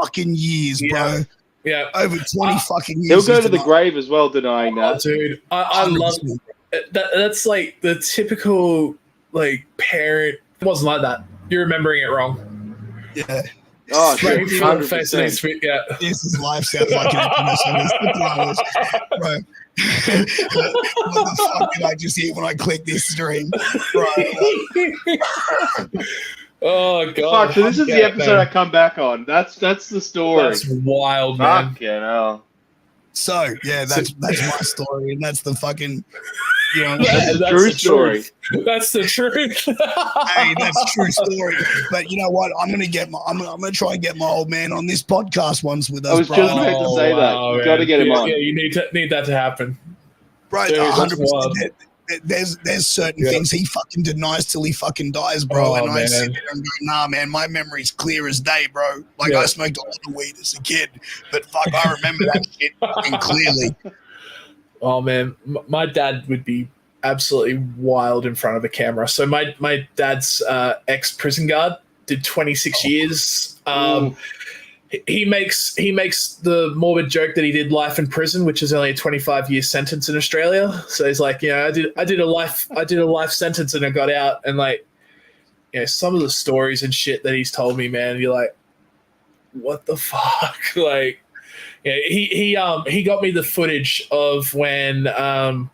fucking years, bro. Yeah. Over 20 fucking years. He'll go to the grave as well denying that. Oh, dude, I love that. That's like the typical, like, parent. It wasn't like that. You're remembering it wrong. Yeah. Oh, shit, 100%. Yeah. This is life sounds like an episode. Bro. What the fuck did I just hear when I click this stream? Right. Oh God! Fuck, so this is the episode I come back on. That's the story. That's wild, man. Fucking hell. So yeah, that's my story, and that's the fucking, that's the true story. That's the truth. Hey, that's true story. But you know what? I'm gonna try and get my old man on this podcast once with us. I was just about to say that. You got to get him on. Yeah, you need that to happen. Right, Dude, 100%. there's certain things he fucking denies till he fucking dies, bro. Oh, and I sit man. there and go, nah, man, my memory's clear as day, bro. Like I smoked a lot of weed as a kid, but fuck, I remember that shit fucking clearly. Oh man, my dad would be absolutely wild in front of a camera. So my dad's ex prison guard did 26 years. He makes the morbid joke that he did life in prison, which is only a 25-year sentence in Australia. So he's like, I did a life sentence and I got out. And like, some of the stories and shit that he's told me, man, you're like, what the fuck? Like, he got me the footage of when I'm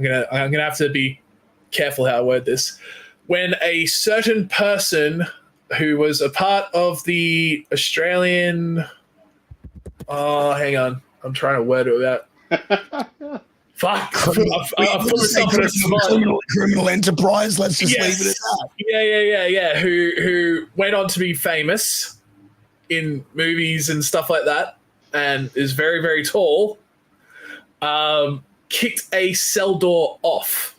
gonna have to be careful how I word this. When a certain person who was a part of the Australian, hang on, I'm trying to word it out. Fuck, criminal enterprise. Let's just leave it at that. Yeah. Who went on to be famous in movies and stuff like that, and is very, very tall. Kicked a cell door off.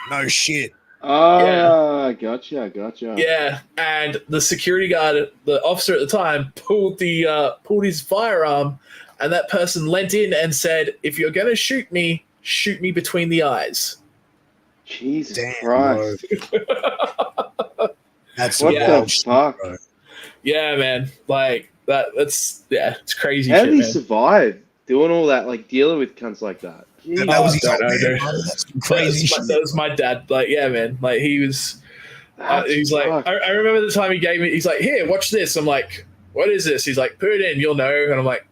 No shit. Gotcha. Yeah, and the security guard, the officer at the time, pulled his firearm, and that person leant in and said, "If you're gonna shoot me between the eyes." Jesus Christ! That's what the fuck? Bro. Yeah, man. Like that's it's crazy. How shit, did he man. survive doing all that? Like dealing with cunts like that. That was his old man, bro. That's some crazy shit. That was my dad. Like, yeah, man. Like he was. He's like, I remember the time he gave me. He's like, "Here, watch this." I'm like, "What is this?" He's like, "Put it in, you'll know." And I'm like,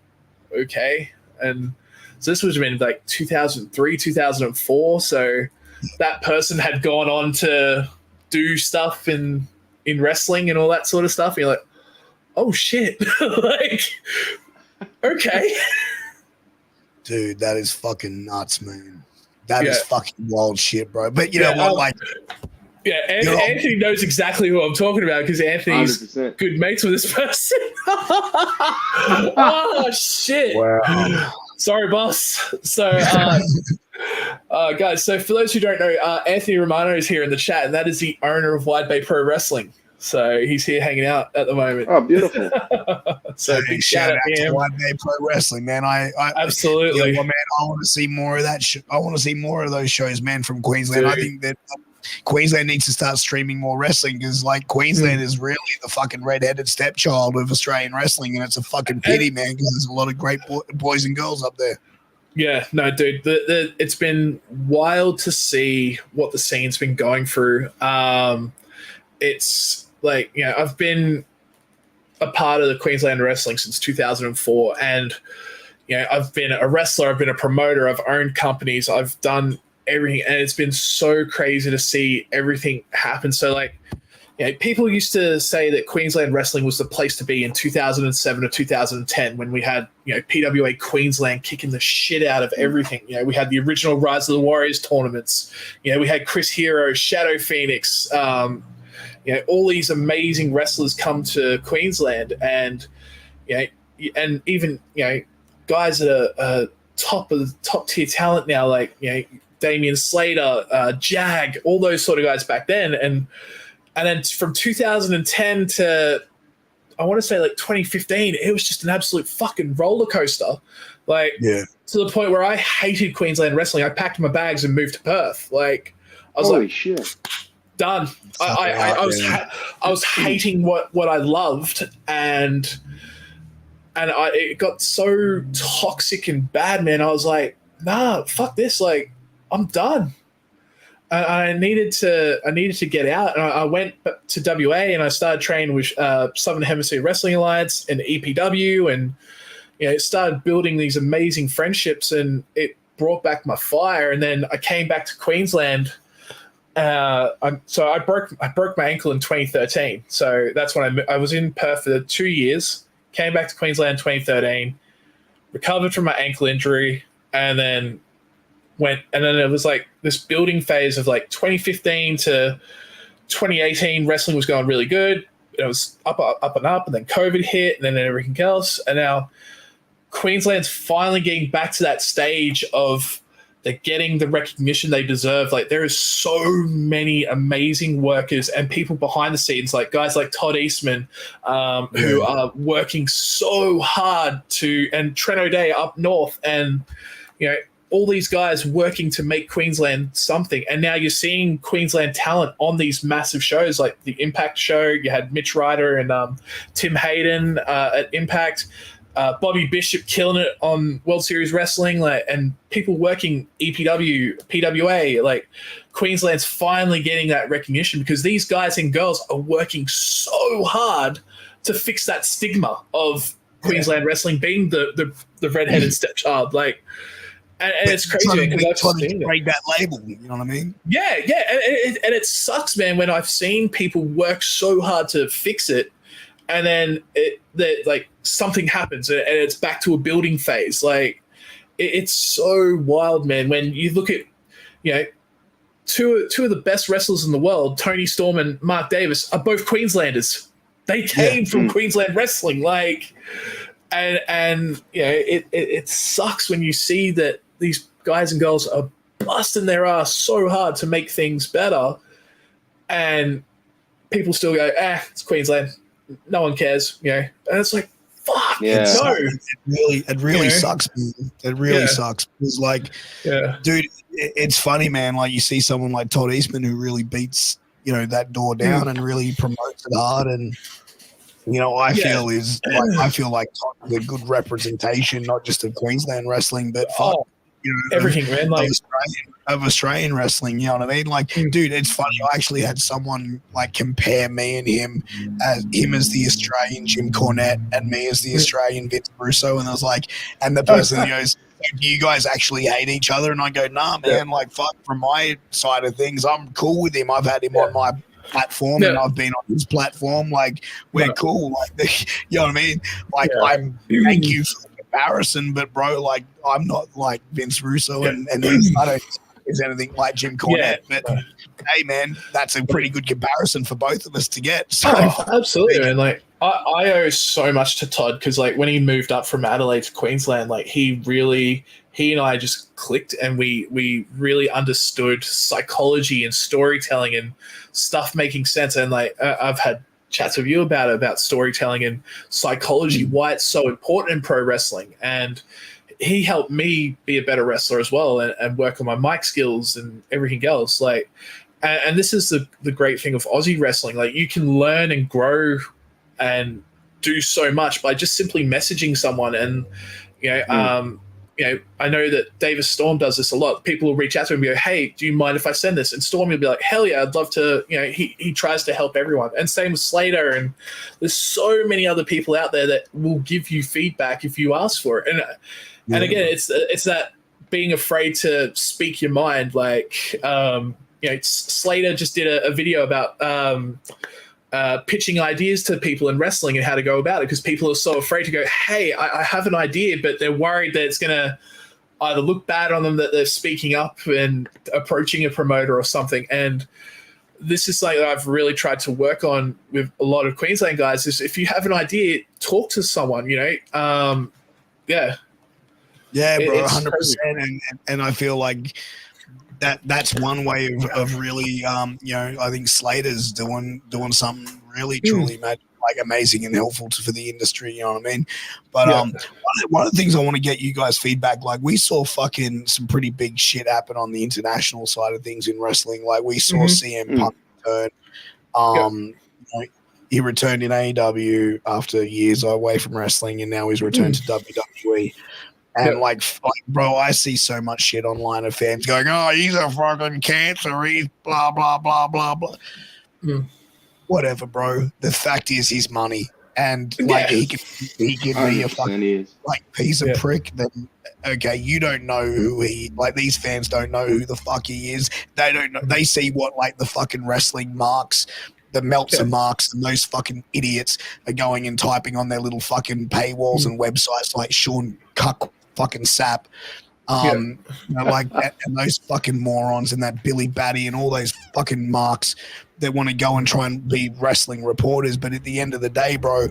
"Okay." And so this was in like 2003, 2004. So that person had gone on to do stuff in wrestling and all that sort of stuff. And you're like, "Oh shit!" Like, okay. Dude, that is fucking nuts, man. That is fucking wild shit, bro. But you know what, like... Yeah, Anthony knows exactly who I'm talking about because Anthony's 100%. Good mates with this person. Oh, shit. Wow. Sorry, boss. So, guys, so for those who don't know, Anthony Romano is here in the chat, and that is the owner of Wide Bay Pro Wrestling. So he's here hanging out at the moment. Oh, beautiful. So big shout out to Wide Bay Pro Wrestling, man. I absolutely. Man, I want to see more of that. I want to see more of those shows, man, from Queensland. Dude. I think that Queensland needs to start streaming more wrestling because, like, Queensland is really the fucking redheaded stepchild of Australian wrestling, and it's a fucking pity, man, because there's a lot of great boys and girls up there. Yeah, no, dude, it's been wild to see what the scene's been going through. It's like, I've been a part of the Queensland wrestling since 2004, and I've been a wrestler, I've been a promoter, I've owned companies, I've done everything, and it's been so crazy to see everything happen. So, like, people used to say that Queensland wrestling was the place to be in 2007 or 2010 when we had, PWA Queensland kicking the shit out of everything. We had the original Rise of the Warriors tournaments. We had Chris Hero, Shadow Phoenix, all these amazing wrestlers come to Queensland, and and even guys that are top tier talent now, like Damian Slater, Jag, all those sort of guys back then, and then from 2010 to I want to say like 2015, it was just an absolute fucking roller coaster, like to the point where I hated Queensland wrestling. I packed my bags and moved to Perth. Like I was holy shit. Done. I was hating what I loved, and it got so toxic and bad, man. I was like, nah, fuck this. Like, I'm done. I needed to get out, and I went to WA and I started training with Southern Hemisphere Wrestling Alliance and EPW, and started building these amazing friendships, and it brought back my fire. And then I came back to Queensland. So I broke my ankle in 2013. So that's when I was in Perth for 2 years, came back to Queensland in 2013, recovered from my ankle injury, and then it was like this building phase of like 2015 to 2018. Wrestling was going really good. It was up and up, and then COVID hit, and then everything else. And now Queensland's finally getting back to that stage of They're getting the recognition they deserve. Like, there is so many amazing workers and people behind the scenes, like guys like Todd Eastman, who are working so hard and Trent O'Day up north, and all these guys working to make Queensland something. And now you're seeing Queensland talent on these massive shows like the Impact show. You had Mitch Ryder and Tim Hayden at Impact. Bobby Bishop killing it on World Series Wrestling, and people working EPW, PWA. Like, Queensland's finally getting that recognition because these guys and girls are working so hard to fix that stigma of Queensland wrestling being the redheaded stepchild. Like, and it's crazy because I've seen break that label. You know what I mean? Yeah, and it sucks, man, when I've seen people work so hard to fix it, and then like something happens and it's back to a building phase. Like, it's so wild, man. When you look at two of the best wrestlers in the world, Tony Storm and Mark Davis, are both Queenslanders. They came from Queensland wrestling, like, and it sucks when you see that these guys and girls are busting their ass so hard to make things better, and people still go, it's Queensland, no one cares, and it's like, fuck, no. It really sucks, man. It really sucks. It's like, dude, it's funny, man. Like, you see someone like Todd Eastman who really beats, that door down and really promotes it hard, and I feel like Todd is a good representation, not just of Queensland wrestling, but everything, man. Like, of Australian wrestling, you know what I mean? Like, dude, it's funny. I actually had someone like compare me and him as the Australian Jim Cornette and me as the Australian Vince Russo, and I was like, and the person goes, "Do you guys actually hate each other?" And I go, "Nah, man. Like, fuck, from my side of things, I'm cool with him. I've had him on my platform and I've been on his platform. Like, we're cool. Like, you know what I mean? Like, thank you for the comparison, but bro, like, I'm not like Vince Russo and I don't is anything like Jim Cornette, but hey, man, that's a pretty good comparison for both of us to get. So, absolutely, man. Like, I owe so much to Todd because, like, when he moved up from Adelaide to Queensland, like, he and I just clicked, and we really understood psychology and storytelling and stuff making sense. And like, I've had chats with you about storytelling and psychology, why it's so important in pro wrestling, and he helped me be a better wrestler as well, and work on my mic skills and everything else. Like, and this is the great thing of Aussie wrestling. Like, you can learn and grow and do so much by just simply messaging someone. And I know that Davis Storm does this a lot. People will reach out to him and go, "Hey, do you mind if I send this?" And Storm will be like, "Hell yeah, I'd love to." He tries to help everyone. And same with Slater. And there's so many other people out there that will give you feedback if you ask for it. And again, it's that being afraid to speak your mind. Like, Slater just did a video about pitching ideas to people in wrestling and how to go about it, because people are so afraid to go, "Hey, I have an idea," but they're worried that it's going to either look bad on them that they're speaking up and approaching a promoter or something. And this is something that I've really tried to work on with a lot of Queensland guys, is if you have an idea, talk to someone, Yeah, bro, 100%. And I feel like that's one way of really, I think Slater's doing something really, truly amazing and helpful for the industry, you know what I mean? But one of the things I want to get you guys feedback, like, we saw fucking some pretty big shit happen on the international side of things in wrestling. Like, we saw CM Punk return. He returned in AEW after years away from wrestling, and now he's returned to WWE. And like, bro, I see so much shit online of fans going, "Oh, he's a fucking cancer. He's blah, blah, blah, blah, blah." Whatever, bro. The fact is, he's money. And like, he can be a fucking piece of prick. Then, okay, you don't know who these fans don't know who the fuck he is. They don't know. They see what, like, the fucking wrestling marks, the Meltzer marks, and those fucking idiots are going and typing on their little fucking paywalls and websites like Sean Cuck fucking Sap, and those fucking morons and that Billy Batty and all those fucking marks that want to go and try and be wrestling reporters. But at the end of the day, bro,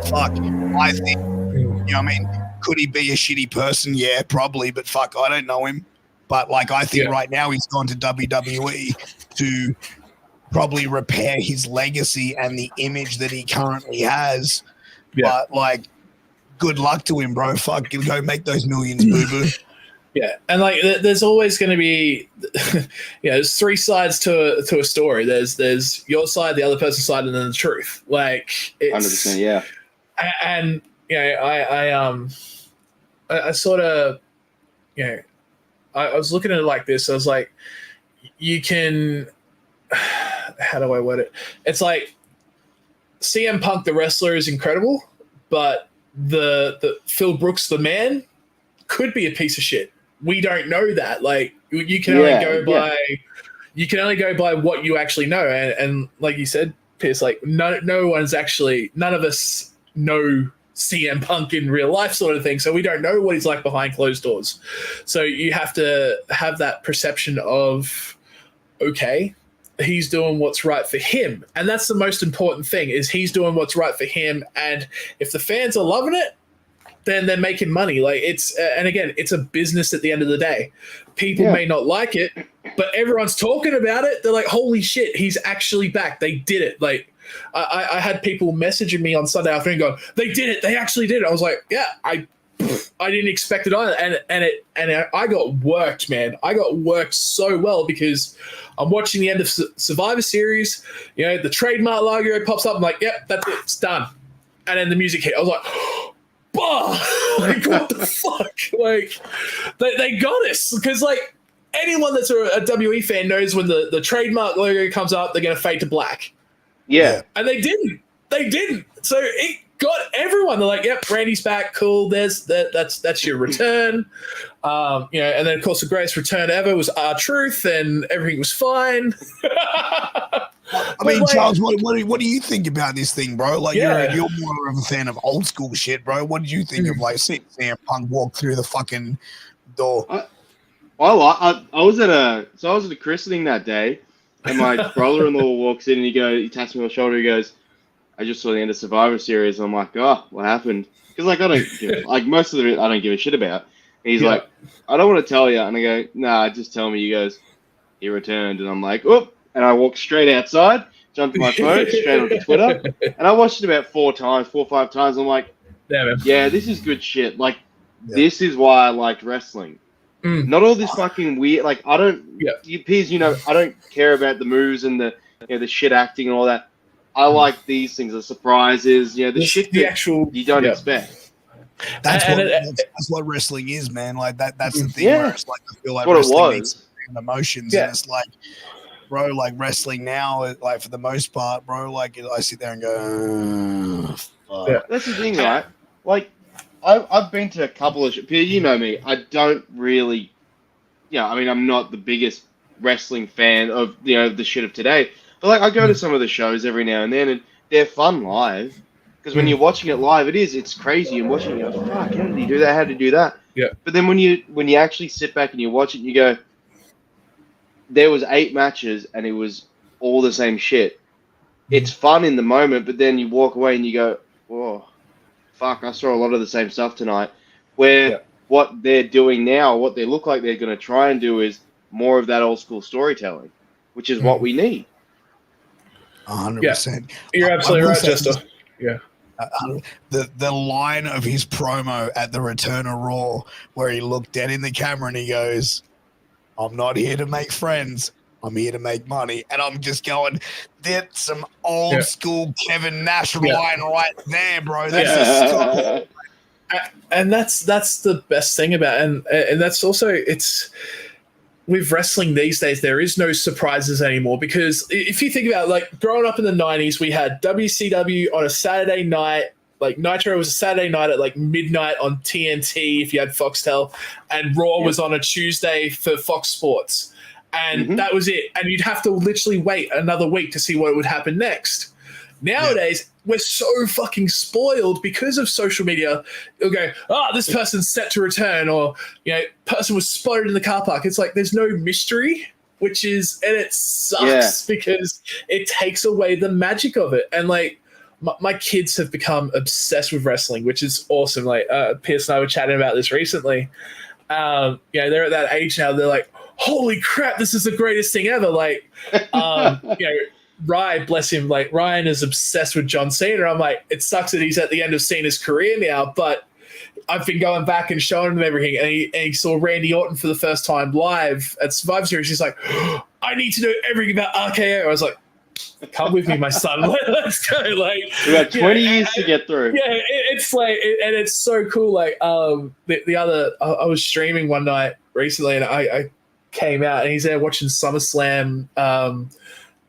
fuck, I think, you know what I mean? Could he be a shitty person? Yeah, probably, but fuck, I don't know him. But like, I think right now he's gone to WWE to probably repair his legacy and the image that he currently has. But like, good luck to him, bro. Fuck, go make those millions, boo boo. Yeah, and like, there's always going to be, there's three sides to a story. There's your side, the other person's side, and then the truth. Like, it's 100%, yeah. And I sort of, I was looking at it like this. I was like, you can, how do I word it? It's like CM Punk, the wrestler, is incredible, but the Phil Brooks, the man, could be a piece of shit. We don't know that. Like, you can only go by you can only go by what you actually know. And like you said, Piers, like none of us know CM Punk in real life, sort of thing. So we don't know what he's like behind closed doors. So you have to have that perception of, okay, he's doing what's right for him. And that's the most important thing, is he's doing what's right for him. And if the fans are loving it, then they're making money. Like, it's and again, it's a business at the end of the day. People may not like it, but everyone's talking about it. They're like, holy shit, he's actually back. They did it. Like, I had people messaging me on Sunday afternoon going, they did it. They actually did it. I was like, yeah, I didn't expect it either. And I got worked, man. I got worked so well, because I'm watching the end of Survivor Series. The trademark logo pops up. I'm like, yep, that's it. It's done. And then the music hit. I was like, like, what the fuck? Like, they got us, because like, anyone that's a WE fan knows when the trademark logo comes up, they're going to fade to black. Yeah. And they didn't. So it got everyone. They're like, yep, Randy's back. Cool. That's your return. And then of course the greatest return ever was R-Truth, and everything was fine. I mean, Charles, what do you think about this thing, bro? Like, you're more of a fan of old school shit, bro. What did you think of like seeing CM Punk walk through the fucking door? I was at a christening that day, and my brother-in-law walks in and he taps me on the shoulder. He goes, "I just saw the end of Survivor Series." I'm like, "Oh, what happened?" Because like, I don't most of it I don't give a shit about. And he's like, "I don't want to tell you," and I go, "Nah, just tell me." He goes, "He returned," and I'm like, "Oop!" And I walked straight outside, jumped to my phone, straight onto Twitter, and I watched it about 4 or 5 times. I'm like, yeah, this is good shit. Like, this is why I liked wrestling. Not all this fucking weird. Like, I don't. Piers, I don't care about the moves and the shit acting and all that. I like these things, the surprises, the shit that actual you don't expect. That's what wrestling is, man. Like that's the thing. Where it's like, I feel like what wrestling needs emotions, and it's like, bro, like wrestling now, like for the most part, bro, like I sit there and go, fuck. That's the thing, right? Like, I've been to a couple of Pierre, you know me. I don't really, I mean, I'm not the biggest wrestling fan of the shit of today, but like I go to some of the shows every now and then, and they're fun live. Because when you're watching it live, it's crazy. And watching it, you go, fuck, how did he do that? How did he do that? Yeah. But then when you actually sit back and you watch it, you go, there was 8 matches and it was all the same shit. It's fun in the moment, but then you walk away and you go, whoa, fuck, I saw a lot of the same stuff tonight. Where what they're doing now, what they look like they're going to try and do is more of that old school storytelling, which is what we need. 100%. You're absolutely right, Jester. Yeah. The line of his promo at the Return of Raw, where he looked dead in the camera and he goes, "I'm not here to make friends. I'm here to make money." And I'm just going, that's some old school Kevin Nash line right there, bro. That's and that's the best thing about it. And that's also, it's with wrestling these days, there is no surprises anymore, because if you think about, like, growing up in the 90s, we had WCW on a Saturday night. Like, Nitro was a Saturday night at like midnight on TNT if you had Foxtel, and Raw was on a Tuesday for Fox Sports. And that was it. And you'd have to literally wait another week to see what would happen next. Nowadays, we're so fucking spoiled because of social media. You'll go, this person's set to return, or, person was spotted in the car park. It's like, there's no mystery, and it sucks because it takes away the magic of it. And like, my kids have become obsessed with wrestling, which is awesome. Like, Piers and I were chatting about this recently. they're at that age now. They're like, holy crap, this is the greatest thing ever. Like, Ryan, bless him, like Ryan is obsessed with John Cena. I'm like, it sucks that he's at the end of Cena's career now, but I've been going back and showing him everything, and he saw Randy Orton for the first time live at Survivor Series. He's like, I need to know everything about RKO. I was like, come with me, my son. Let's go. Like, We got 20 years to get through. Yeah, it's like, and it's so cool. Like, the other, I was streaming one night recently, and I came out, and he's there watching SummerSlam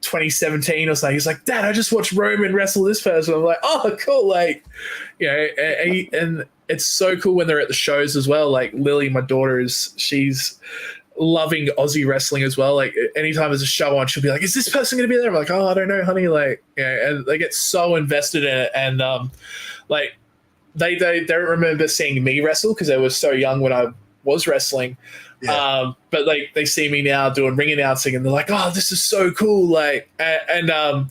2017 or something. He's like, Dad, I just watched Roman wrestle this person. I'm like, oh, cool. Like, and it's so cool when they're at the shows as well. Like Lily, my daughter, she's loving Aussie wrestling as well. Like anytime there's a show on, she'll be like, is this person going to be there? I'm like, oh, I don't know, honey. Like, and they get so invested in it. And like they don't remember seeing me wrestle because they were so young when I was wrestling. Yeah. But like they see me now doing ring announcing, and they're like, oh, this is so cool. Like, and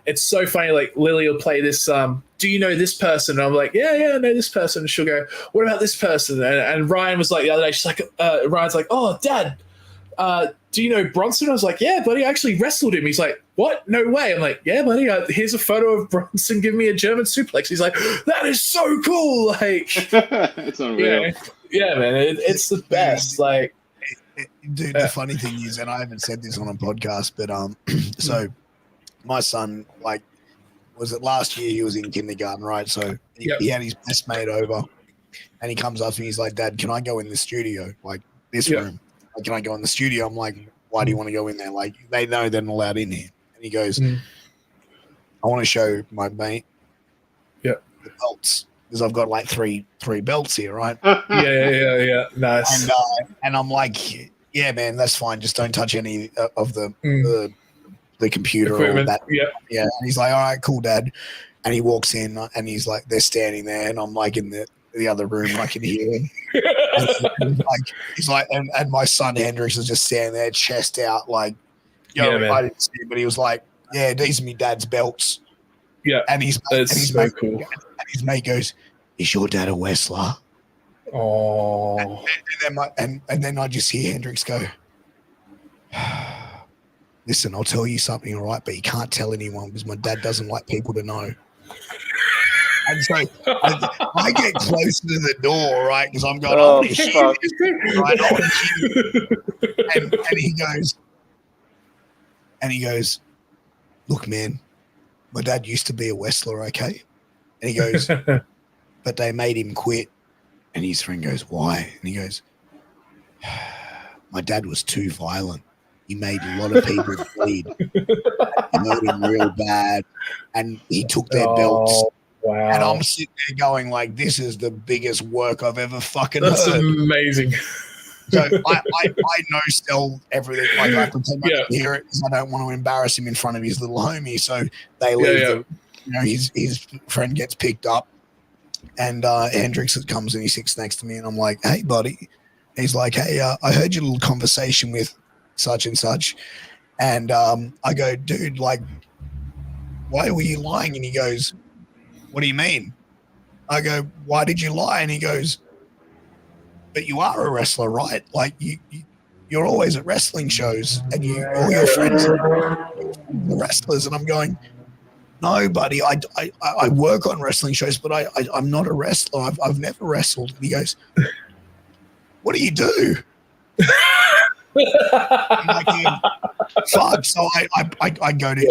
it's so funny. Like Lily will play this, do you know this person? And I'm like, yeah, I know this person. And she'll go, what about this person? And Ryan was like the other day, she's like, Ryan's like, oh, Dad, do you know Bronson? I was like, yeah, buddy, I actually wrestled him. He's like, what? No way. I'm like, yeah, buddy, here's a photo of Bronson giving me a German suplex. He's like, that is so cool. Like, it's unreal. Yeah, man, it's the best. Like, dude, the funny thing is, and I haven't said this on a podcast, but so my son, like, was it last year? He was in kindergarten, right? So he had his best mate over, and he comes up to me. He's like, Dad, can I go in the studio, like this room? Like, can I go in the studio? I'm like, why do you want to go in there? Like, they know they're not allowed in here. And he goes, I want to show my mate the belts, because I've got like three belts here, right? Yeah. Nice. And I'm like, yeah, man, that's fine. Just don't touch any of the computer equipment. Or that. Yeah. And he's like, all right, cool, Dad. And he walks in, and he's like, they're standing there, and I'm like in the other room, I can hear him. He's like, and my son Hendrix is just standing there, chest out, like, I didn't see him, but he was like, yeah, these are me dad's belts. Yeah, and he's so cool. And his mate goes, is your dad a wrestler? Oh, and then I just hear Hendrix go, listen, I'll tell you something, all right, but you can't tell anyone because my dad doesn't like people to know. And so I get close to the door, right, because I'm going, oh, fuck. Right, and he goes, look, man, my dad used to be a wrestler, okay? And he goes, but they made him quit. And his friend goes, why? And he goes, my dad was too violent. He made a lot of people bleed. He made him real bad. And he took their belts. Wow. And I'm sitting there going like, this is the biggest work I've ever fucking That's heard. amazing. So I no sell everything. Like I pretend I can hear it because I don't want to embarrass him in front of his little homie. So they leave. His friend gets picked up, and Hendrix comes and he sits next to me, and I'm like, hey, buddy. He's like, hey, I heard your little conversation with such and such. And I go, dude, like, why were you lying? And he goes, what do you mean? I go, why did you lie? And he goes, but you are a wrestler, right? Like you're always at wrestling shows, and all your friends are wrestlers. And I'm going, no, buddy, I work on wrestling shows, but I'm not a wrestler. I've never wrestled. And he goes, what do you do? I'm like, fuck. So I go to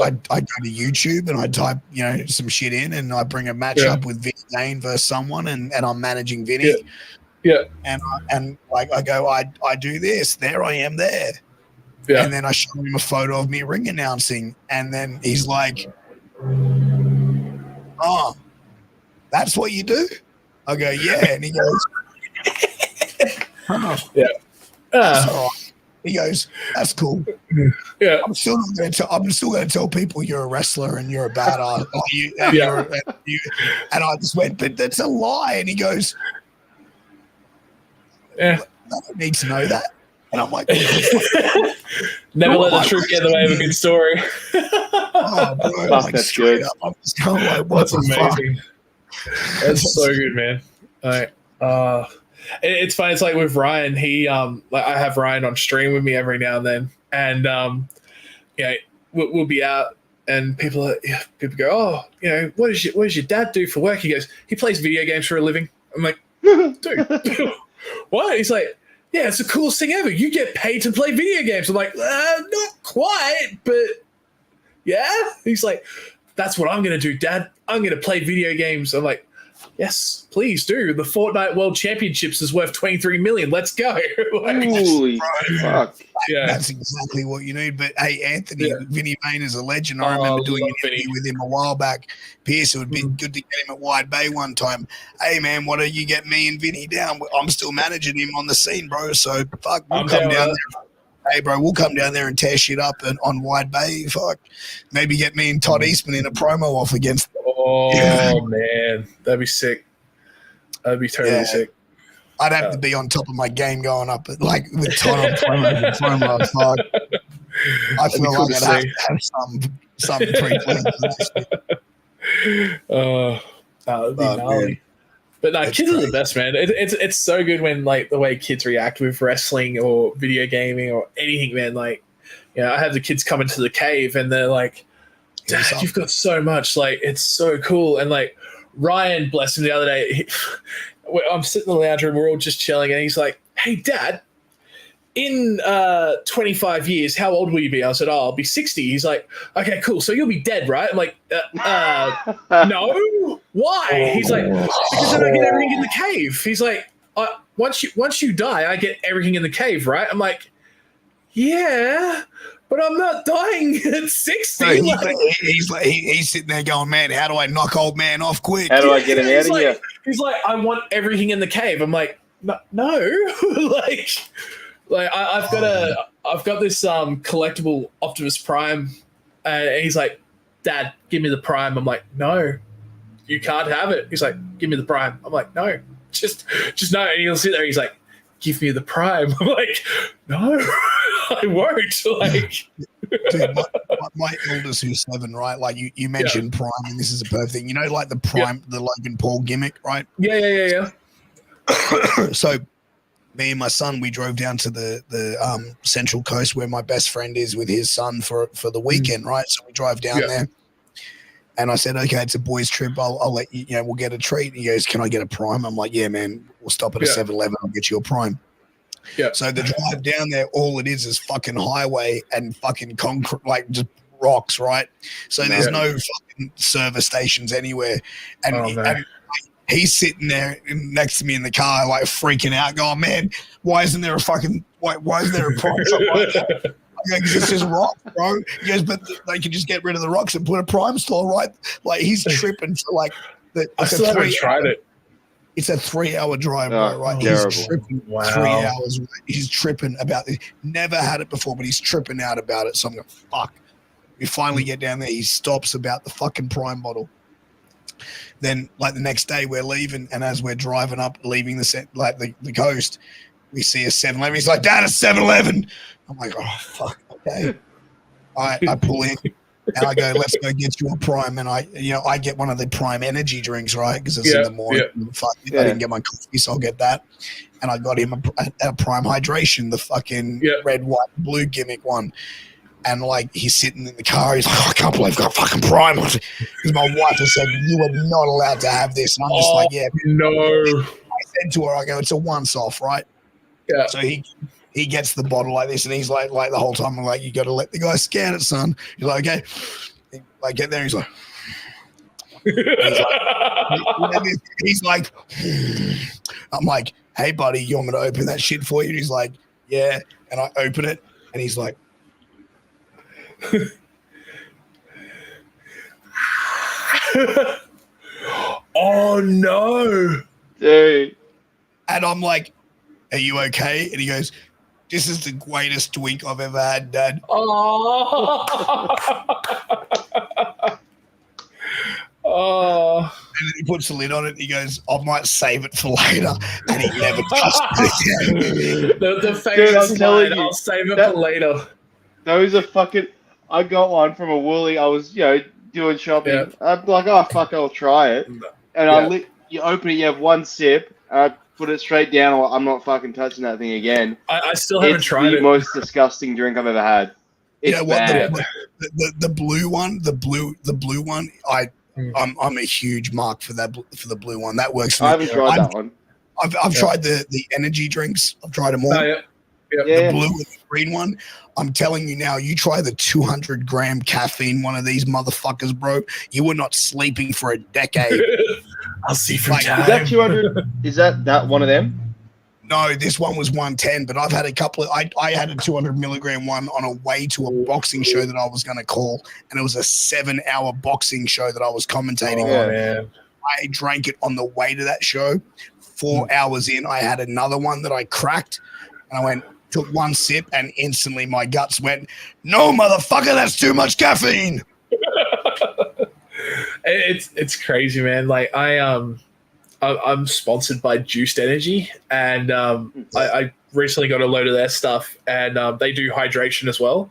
YouTube and I type some shit in, and I bring a match up with Vinny Dane versus someone, and I'm managing Vinny. Yeah. And like I go, I do this. There I am there. Yeah. And then I show him a photo of me ring announcing, and then he's like, oh, that's what you do? I go, yeah. And he goes, oh, yeah. That's all right. He goes, that's cool. Yeah. I'm still going to tell people you're a wrestler and you're a badass. And I just went, but that's a lie. And he goes, I don't need to know that. And I'm like, never let the truth get in the way of a good story. Oh, bro, like, that's good. I'm just going like, what's amazing? That's so good, man. All right. It's funny. It's like with Ryan. He like I have Ryan on stream with me every now and then, and we'll be out, and people go, oh, what does your dad do for work? He goes, he plays video games for a living. I'm like, dude, what? He's like, yeah, it's the coolest thing ever. You get paid to play video games. I'm like, not quite, but yeah. He's like, that's what I'm going to do, Dad. I'm going to play video games. I'm like, yes, please do. The Fortnite World Championships is worth 23 million. Let's go. Like, Holy fuck. yeah. That's exactly what you need. But hey, Anthony, Vinny Main is a legend. I remember doing an interview with him a while back. Piers, it would be good to get him at Wide Bay one time. Hey, man, why don't you get me and Vinny down? I'm still managing him on the scene, bro. So, fuck, we'll come down there. Hey, bro, we'll come down there and tear shit up on Wide Bay. Fuck. Maybe get me and Todd Eastman in a promo off against. Oh, man. That'd be sick. That'd be totally sick. I'd have to be on top of my game going up, like with Todd on promo. Fuck. I feel like I'd have to have something pre-planned for that shit. That'd be gnarly. But no, kids are the best, man. It's so good when like the way kids react with wrestling or video gaming or anything, man. Like, I have the kids come into the cave and they're like, Dad, you've got so much. Like, it's so cool. And like Ryan, bless him, the other day, I'm sitting in the lounge room, we're all just chilling, and he's like, hey, Dad, in 25 years, how old will you be? I said, I'll be 60. He's like, okay, cool. So you'll be dead, right? I'm like, no. Why? He's like, because then I get everything in the cave. He's like, once you die, I get everything in the cave, right? I'm like, yeah, but I'm not dying at 60. He's sitting there going, man, how do I knock old man off quick? How do I get him out of here? He's like, I want everything in the cave. I'm like, no. Like I've got this collectible Optimus Prime, and he's like, Dad, give me the Prime. I'm like, no, you can't have it. He's like, give me the Prime. I'm like, no, just no. And he'll sit there. He's like, give me the Prime. I'm like, no, I won't. Like, dude, my eldest who's 7, right? Like you mentioned Prime, and this is a perfect thing. Like the Prime, the Logan Paul gimmick, right? Yeah. So me and my son, we drove down to the Central Coast where my best friend is with his son for the weekend, right? So we drive down there, and I said, okay, it's a boys' trip. I'll let you, we'll get a treat. He goes, can I get a Prime? I'm like, yeah, man, we'll stop at a 7-Eleven. I'll get you a Prime. Yeah. So the drive down there, all it is fucking highway and fucking concrete, like just rocks, right? So there's no fucking service stations anywhere, and he's sitting there next to me in the car, like freaking out, going, man, why isn't there a Prime? Because it's just rock, bro. He goes, but they can just get rid of the rocks and put a Prime store, right? Like, he's tripping for like I still haven't tried it. It's a 3-hour drive, bro, right? Terrible. He's tripping 3 hours. He's tripping about this. Never had it before, but he's tripping out about it. So I'm going, fuck. We finally get down there. He stops about the fucking Prime bottle. Then, like, the next day, we're leaving, and as we're driving up, leaving the coast, we see a 7-Eleven. He's like, Dad, a 7-Eleven. I'm like, oh, fuck, okay. I pull in, and I go, let's go get you a Prime. And I get one of the Prime energy drinks, right? Because it's in the morning. Fuck, I didn't get my coffee, so I'll get that. And I got him a Prime Hydration, the fucking red, white, blue gimmick one. And like, he's sitting in the car, he's like, oh, I can't believe I've got fucking Prime. Because my wife has said, you are not allowed to have this. And I'm just like, yeah. No. I said to her, I go, it's a once-off, right? Yeah. So he gets the bottle like this, and he's like the whole time, I'm like, you got to let the guy scan it, son. He's like, okay. I get there, he's like, he's like, I'm like, hey, buddy, you want me to open that shit for you? And he's like, yeah. And I open it, and he's like, oh no, dude. And I'm like, are you okay? And he goes, this is the greatest drink I've ever had, Dad. Oh. And then he puts the lid on it, and he goes, I might save it for later. And he never touched it again. The famous line, I'll save it for later. Those are fucking... I got one from a Woolly. I was, doing shopping. Yeah. I'm like, oh, fuck, I'll try it. And you open it, you have one sip. put it straight down, or I'm not fucking touching that thing again. I still haven't It's tried the it. most disgusting drink I've ever had. You It's know what? bad. The blue one, the blue one. I'm a huge mark for the blue one. That works for me. I haven't tried that one. I've tried the energy drinks. I've tried them all. Oh, yeah. The blue and the green one. I'm telling you now, you try the 200 gram caffeine one of these motherfuckers, bro. You were not sleeping for a decade. I'll see for Like, time. Is that 200? Is that one of them? No, this one was 110, but I've had a couple of. I had a 200 milligram one on a way to a boxing show that I was going to call, and it was a 7-hour boxing show that I was commentating on. Man. I drank it on the way to that show. 4 hours in, I had another one that I cracked, and I took one sip, and instantly my guts went, "No, motherfucker, that's too much caffeine." It's crazy, man. Like I'm sponsored by Juiced Energy, and I recently got a load of their stuff, and they do hydration as well.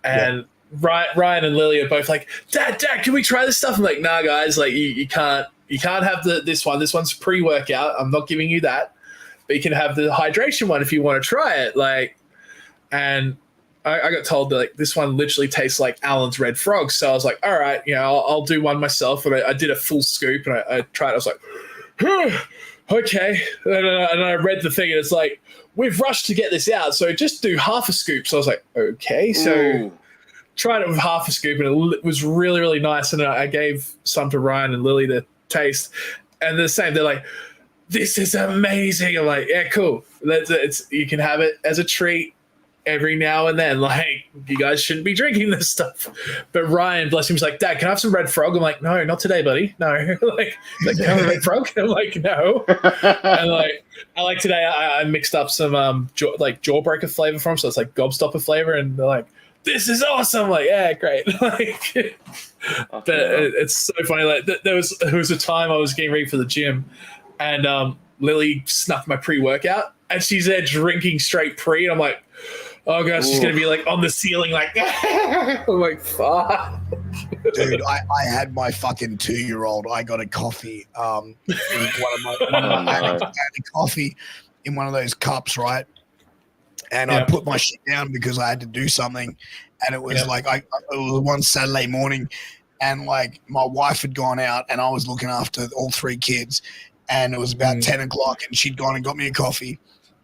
And Ryan and Lily are both like, Dad, can we try this stuff? I'm like, nah, guys, like you can't have this one. This one's pre-workout. I'm not giving you that. But you can have the hydration one if you want to try it. Like, and I got told that like this one literally tastes like Alan's Red Frog. So I was like, all right, I'll do one myself. And I did a full scoop, and I tried it. I was like, okay. And I read the thing, and it's like, we've rushed to get this out, so just do half a scoop. So I was like, okay. So tried it with half a scoop, and it was really, really nice. And I gave some to Ryan and Lily to taste, and the same. They're like, this is amazing. I'm like, yeah, cool. You can have it as a treat every now and then. Like, you guys shouldn't be drinking this stuff. But Ryan, bless him, was like, Dad, can I have some Red Frog? I'm like, no, not today, buddy. No. like, can I have a Red Frog? I'm like, no. And like today, I mixed up some Jawbreaker flavor from them, so it's like Gobstopper flavor, and they're like, this is awesome. I'm like, yeah, great. Like, but it's so funny. Like, there was a time I was getting ready for the gym, and Lily snuck my pre-workout, and she's there drinking straight pre, and I'm like, oh gosh, she's gonna be like on the ceiling, like I'm like, fuck. Dude, I had my fucking 2-year-old. I got a coffee. I had a coffee in one of those cups, right? And I put my shit down because I had to do something, and it was like it was one Saturday morning, and like my wife had gone out, and I was looking after all 3 kids, and it was about 10 o'clock, and she'd gone and got me a coffee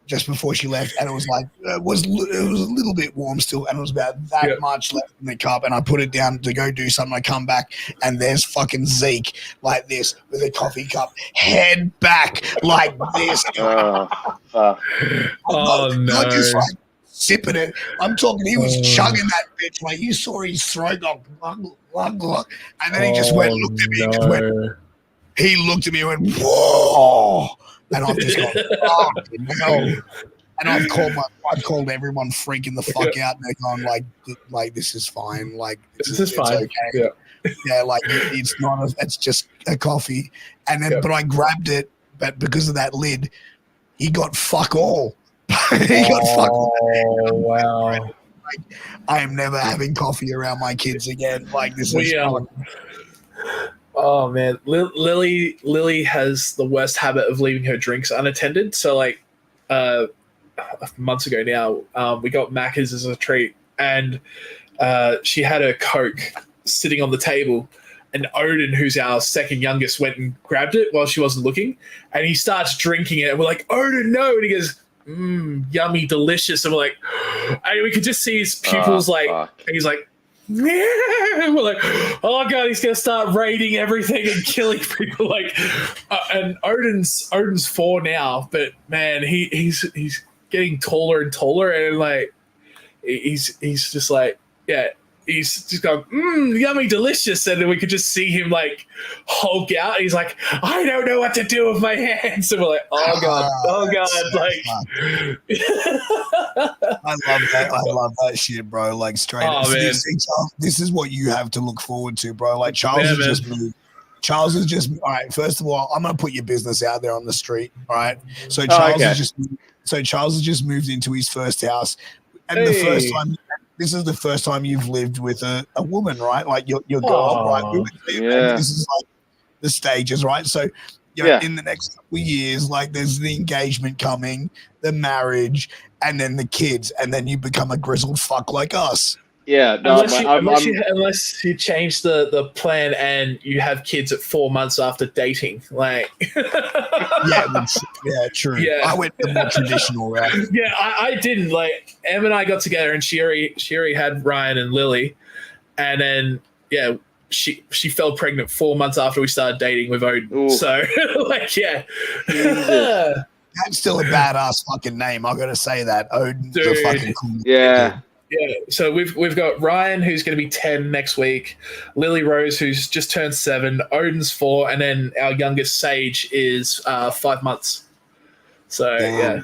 just before she left, and it was like it was a little bit warm still, and it was about that much left in the cup, and I put it down to go do something. I come back, and there's fucking Zeke like this with a coffee cup, head back like this. No! Not just like sipping it. I'm talking. He was chugging that bitch. Like, you saw his throat go glug, glug, glug, and then he just went and looked at me. He looked at me and went, whoa. And I've just gone, oh, no. And I've called everyone freaking the fuck out, and they're going like this is fine, like this is fine, okay. Yeah, like it's not. It's just a coffee, and then but I grabbed it, but because of that lid, he got fuck all. He got fuck all. Oh wow! Like, I am never having coffee around my kids again. Like, this is. Oh man, Lily has the worst habit of leaving her drinks unattended. So like, months ago now, we got Macca's as a treat, and she had her Coke sitting on the table, and Odin, who's our second youngest, went and grabbed it while she wasn't looking, and he starts drinking it, and we're like, Odin, no, and he goes, yummy, delicious, and we're like, and we could just see his pupils and he's like, yeah. We're like, oh god, he's gonna start raiding everything and killing people. Like, and Odin's 4 now, but man, he's getting taller and taller, and like he's just like, yeah, he's just going, yummy, delicious, and then we could just see him like hulk out. And he's like, I don't know what to do with my hands, and we're like, oh god, like. I love that shit, bro. Like, straight up. This is what you have to look forward to, bro. Like, Charles has just moved. Charles is just all right. First of all, I'm gonna put your business out there on the street, all right? So Charles has just moved into his first house, and the first time. This is the first time you've lived with a woman, right? Like your girl, right? This is like the stages, right? So in the next couple of years, like there's the engagement coming, the marriage, and then the kids, and then you become a grizzled fuck like us. Yeah, no, unless you change the plan and you have kids at 4 months after dating, like true. Yeah. I went the more traditional route. Yeah, I didn't. Like Em and I got together, and she already had Ryan and Lily, and then she fell pregnant 4 months after we started dating with Odin. Ooh. So That's still a badass fucking name. I gotta say that. Odin's Dude. a fucking cool name. Yeah. Yeah, so we've got Ryan, who's going to be 10 next week, Lily Rose, who's just turned 7, Odin's 4, and then our youngest Sage is 5 months. So Damn, yeah,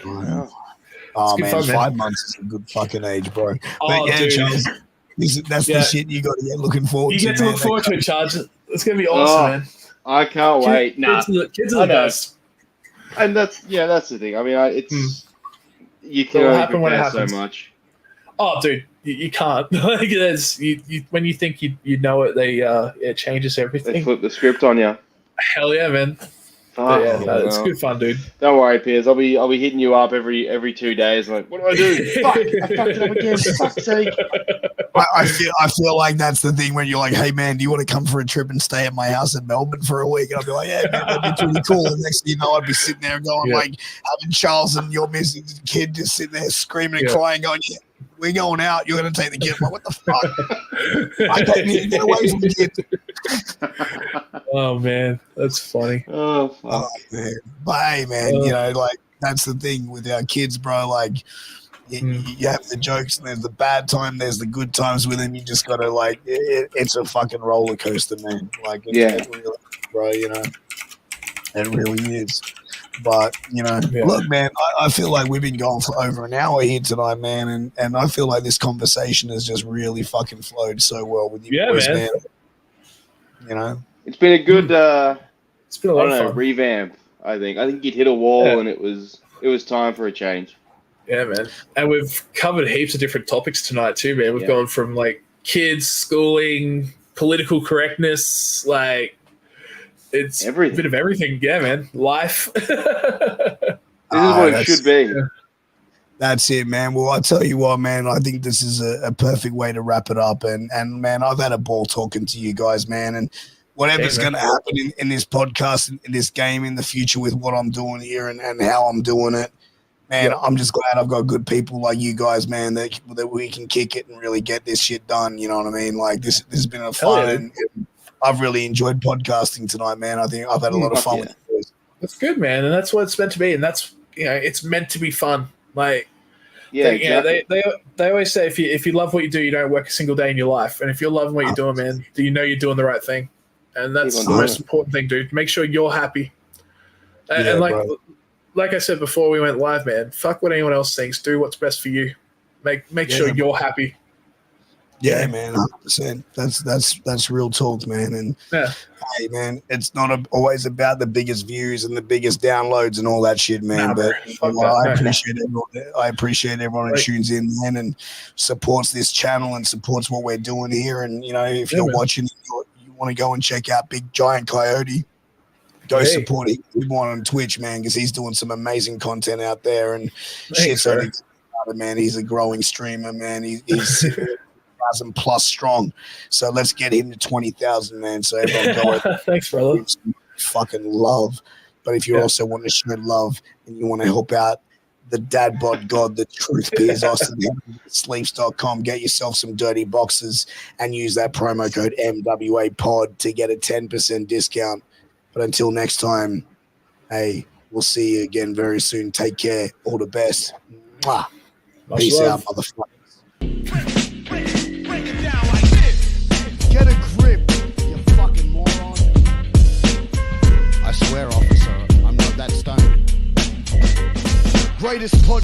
oh man, fun, 5 months is a good fucking age, bro. Oh, but dude. Charles, that's the shit you got to get looking forward to. You get to look forward to it, Charles. It's going to be awesome, man. I can't wait. Kids are the best. And that's the thing. I mean, it's you can only prepare so much. Oh, dude, you can't. Like, when you think you know it, it changes everything. They flip the script on you. Hell yeah, man. It's good fun, dude. Don't worry, Piers. I'll be hitting you up every 2 days. Like, what do I do? Fuck! I fucked it up again. For fuck's sake. I feel like that's the thing when you're like, hey man, do you want to come for a trip and stay at my house in Melbourne for a week? And I'll be like, yeah, man, that'd be really cool. And next thing you know, I'd be sitting there going like having Charles and your missing kid just sitting there screaming and crying, going, yeah, we're going out. You're going to take the kid. I'm like, what the fuck? I don't need to get away from the kid. Oh man, that's funny. Oh, fuck. Oh, man. But hey, man, you know, like that's the thing with our kids, bro. Like, you have the jokes and there's the bad time, there's the good times with them. You just gotta like, it's a fucking roller coaster, man. Like, it really, bro, you know, it really is. But you know, look, man, I feel like we've been going for over an hour here tonight, man, and I feel like this conversation has just really fucking flowed so well with you boys, man. You know, it's been a good, it's been a lot of fun. Revamp. I think you'd hit a wall, and it was time for a change. Yeah, man. And we've covered heaps of different topics tonight too, man. We've gone from like kids, schooling, political correctness, like it's everything. A bit of everything. Yeah, man. Life. This is what it should be. Yeah. That's it, man. Well, I tell you what, man, I think this is a perfect way to wrap it up. And man, I've had a ball talking to you guys, man. And whatever's going to happen in this podcast, in this game in the future with what I'm doing here and how I'm doing it, man, I'm just glad I've got good people like you guys, man, that we can kick it and really get this shit done. You know what I mean? Like this has been a fun, and I've really enjoyed podcasting tonight, man. I think I've had a lot of fun with you guys. That's good, man, and that's what it's meant to be, and that's it's meant to be fun. Like, exactly. They always say if you love what you do, you don't work a single day in your life, and if you're loving what you're doing, man, you know you're doing the right thing, and that's the most important thing, dude. Make sure you're happy, and like I said before we went live, man, fuck what anyone else thinks. Do what's best for you. Make sure you're happy. Yeah, man, 100%. That's real talk, man. And hey, man, it's not always about the biggest views and the biggest downloads and all that shit, man. I appreciate everyone who tunes in, man, and supports this channel and supports what we're doing here. And you know, if you're watching, you want to go and check out Big Giant Kyote. Go support him on Twitch, man, because he's doing some amazing content out there. And shit's only started, man. He's a growing streamer, man. He's 1,000+ strong. So let's get him to 20,000, man. So everyone go. Thanks, brother. Fucking love. But if you also want to show love and you want to help out the dad bod god, the truth, Piers Austin, sleeps.com, get yourself some dirty boxes and use that promo code MWAPOD to get a 10% discount. But until next time, hey, we'll see you again very soon. Take care. All the best. Mwah. Peace out, motherfuckers. Break it down like this. Get a grip, you fucking moron. I swear, officer, I'm not that stoned. Greatest podcast.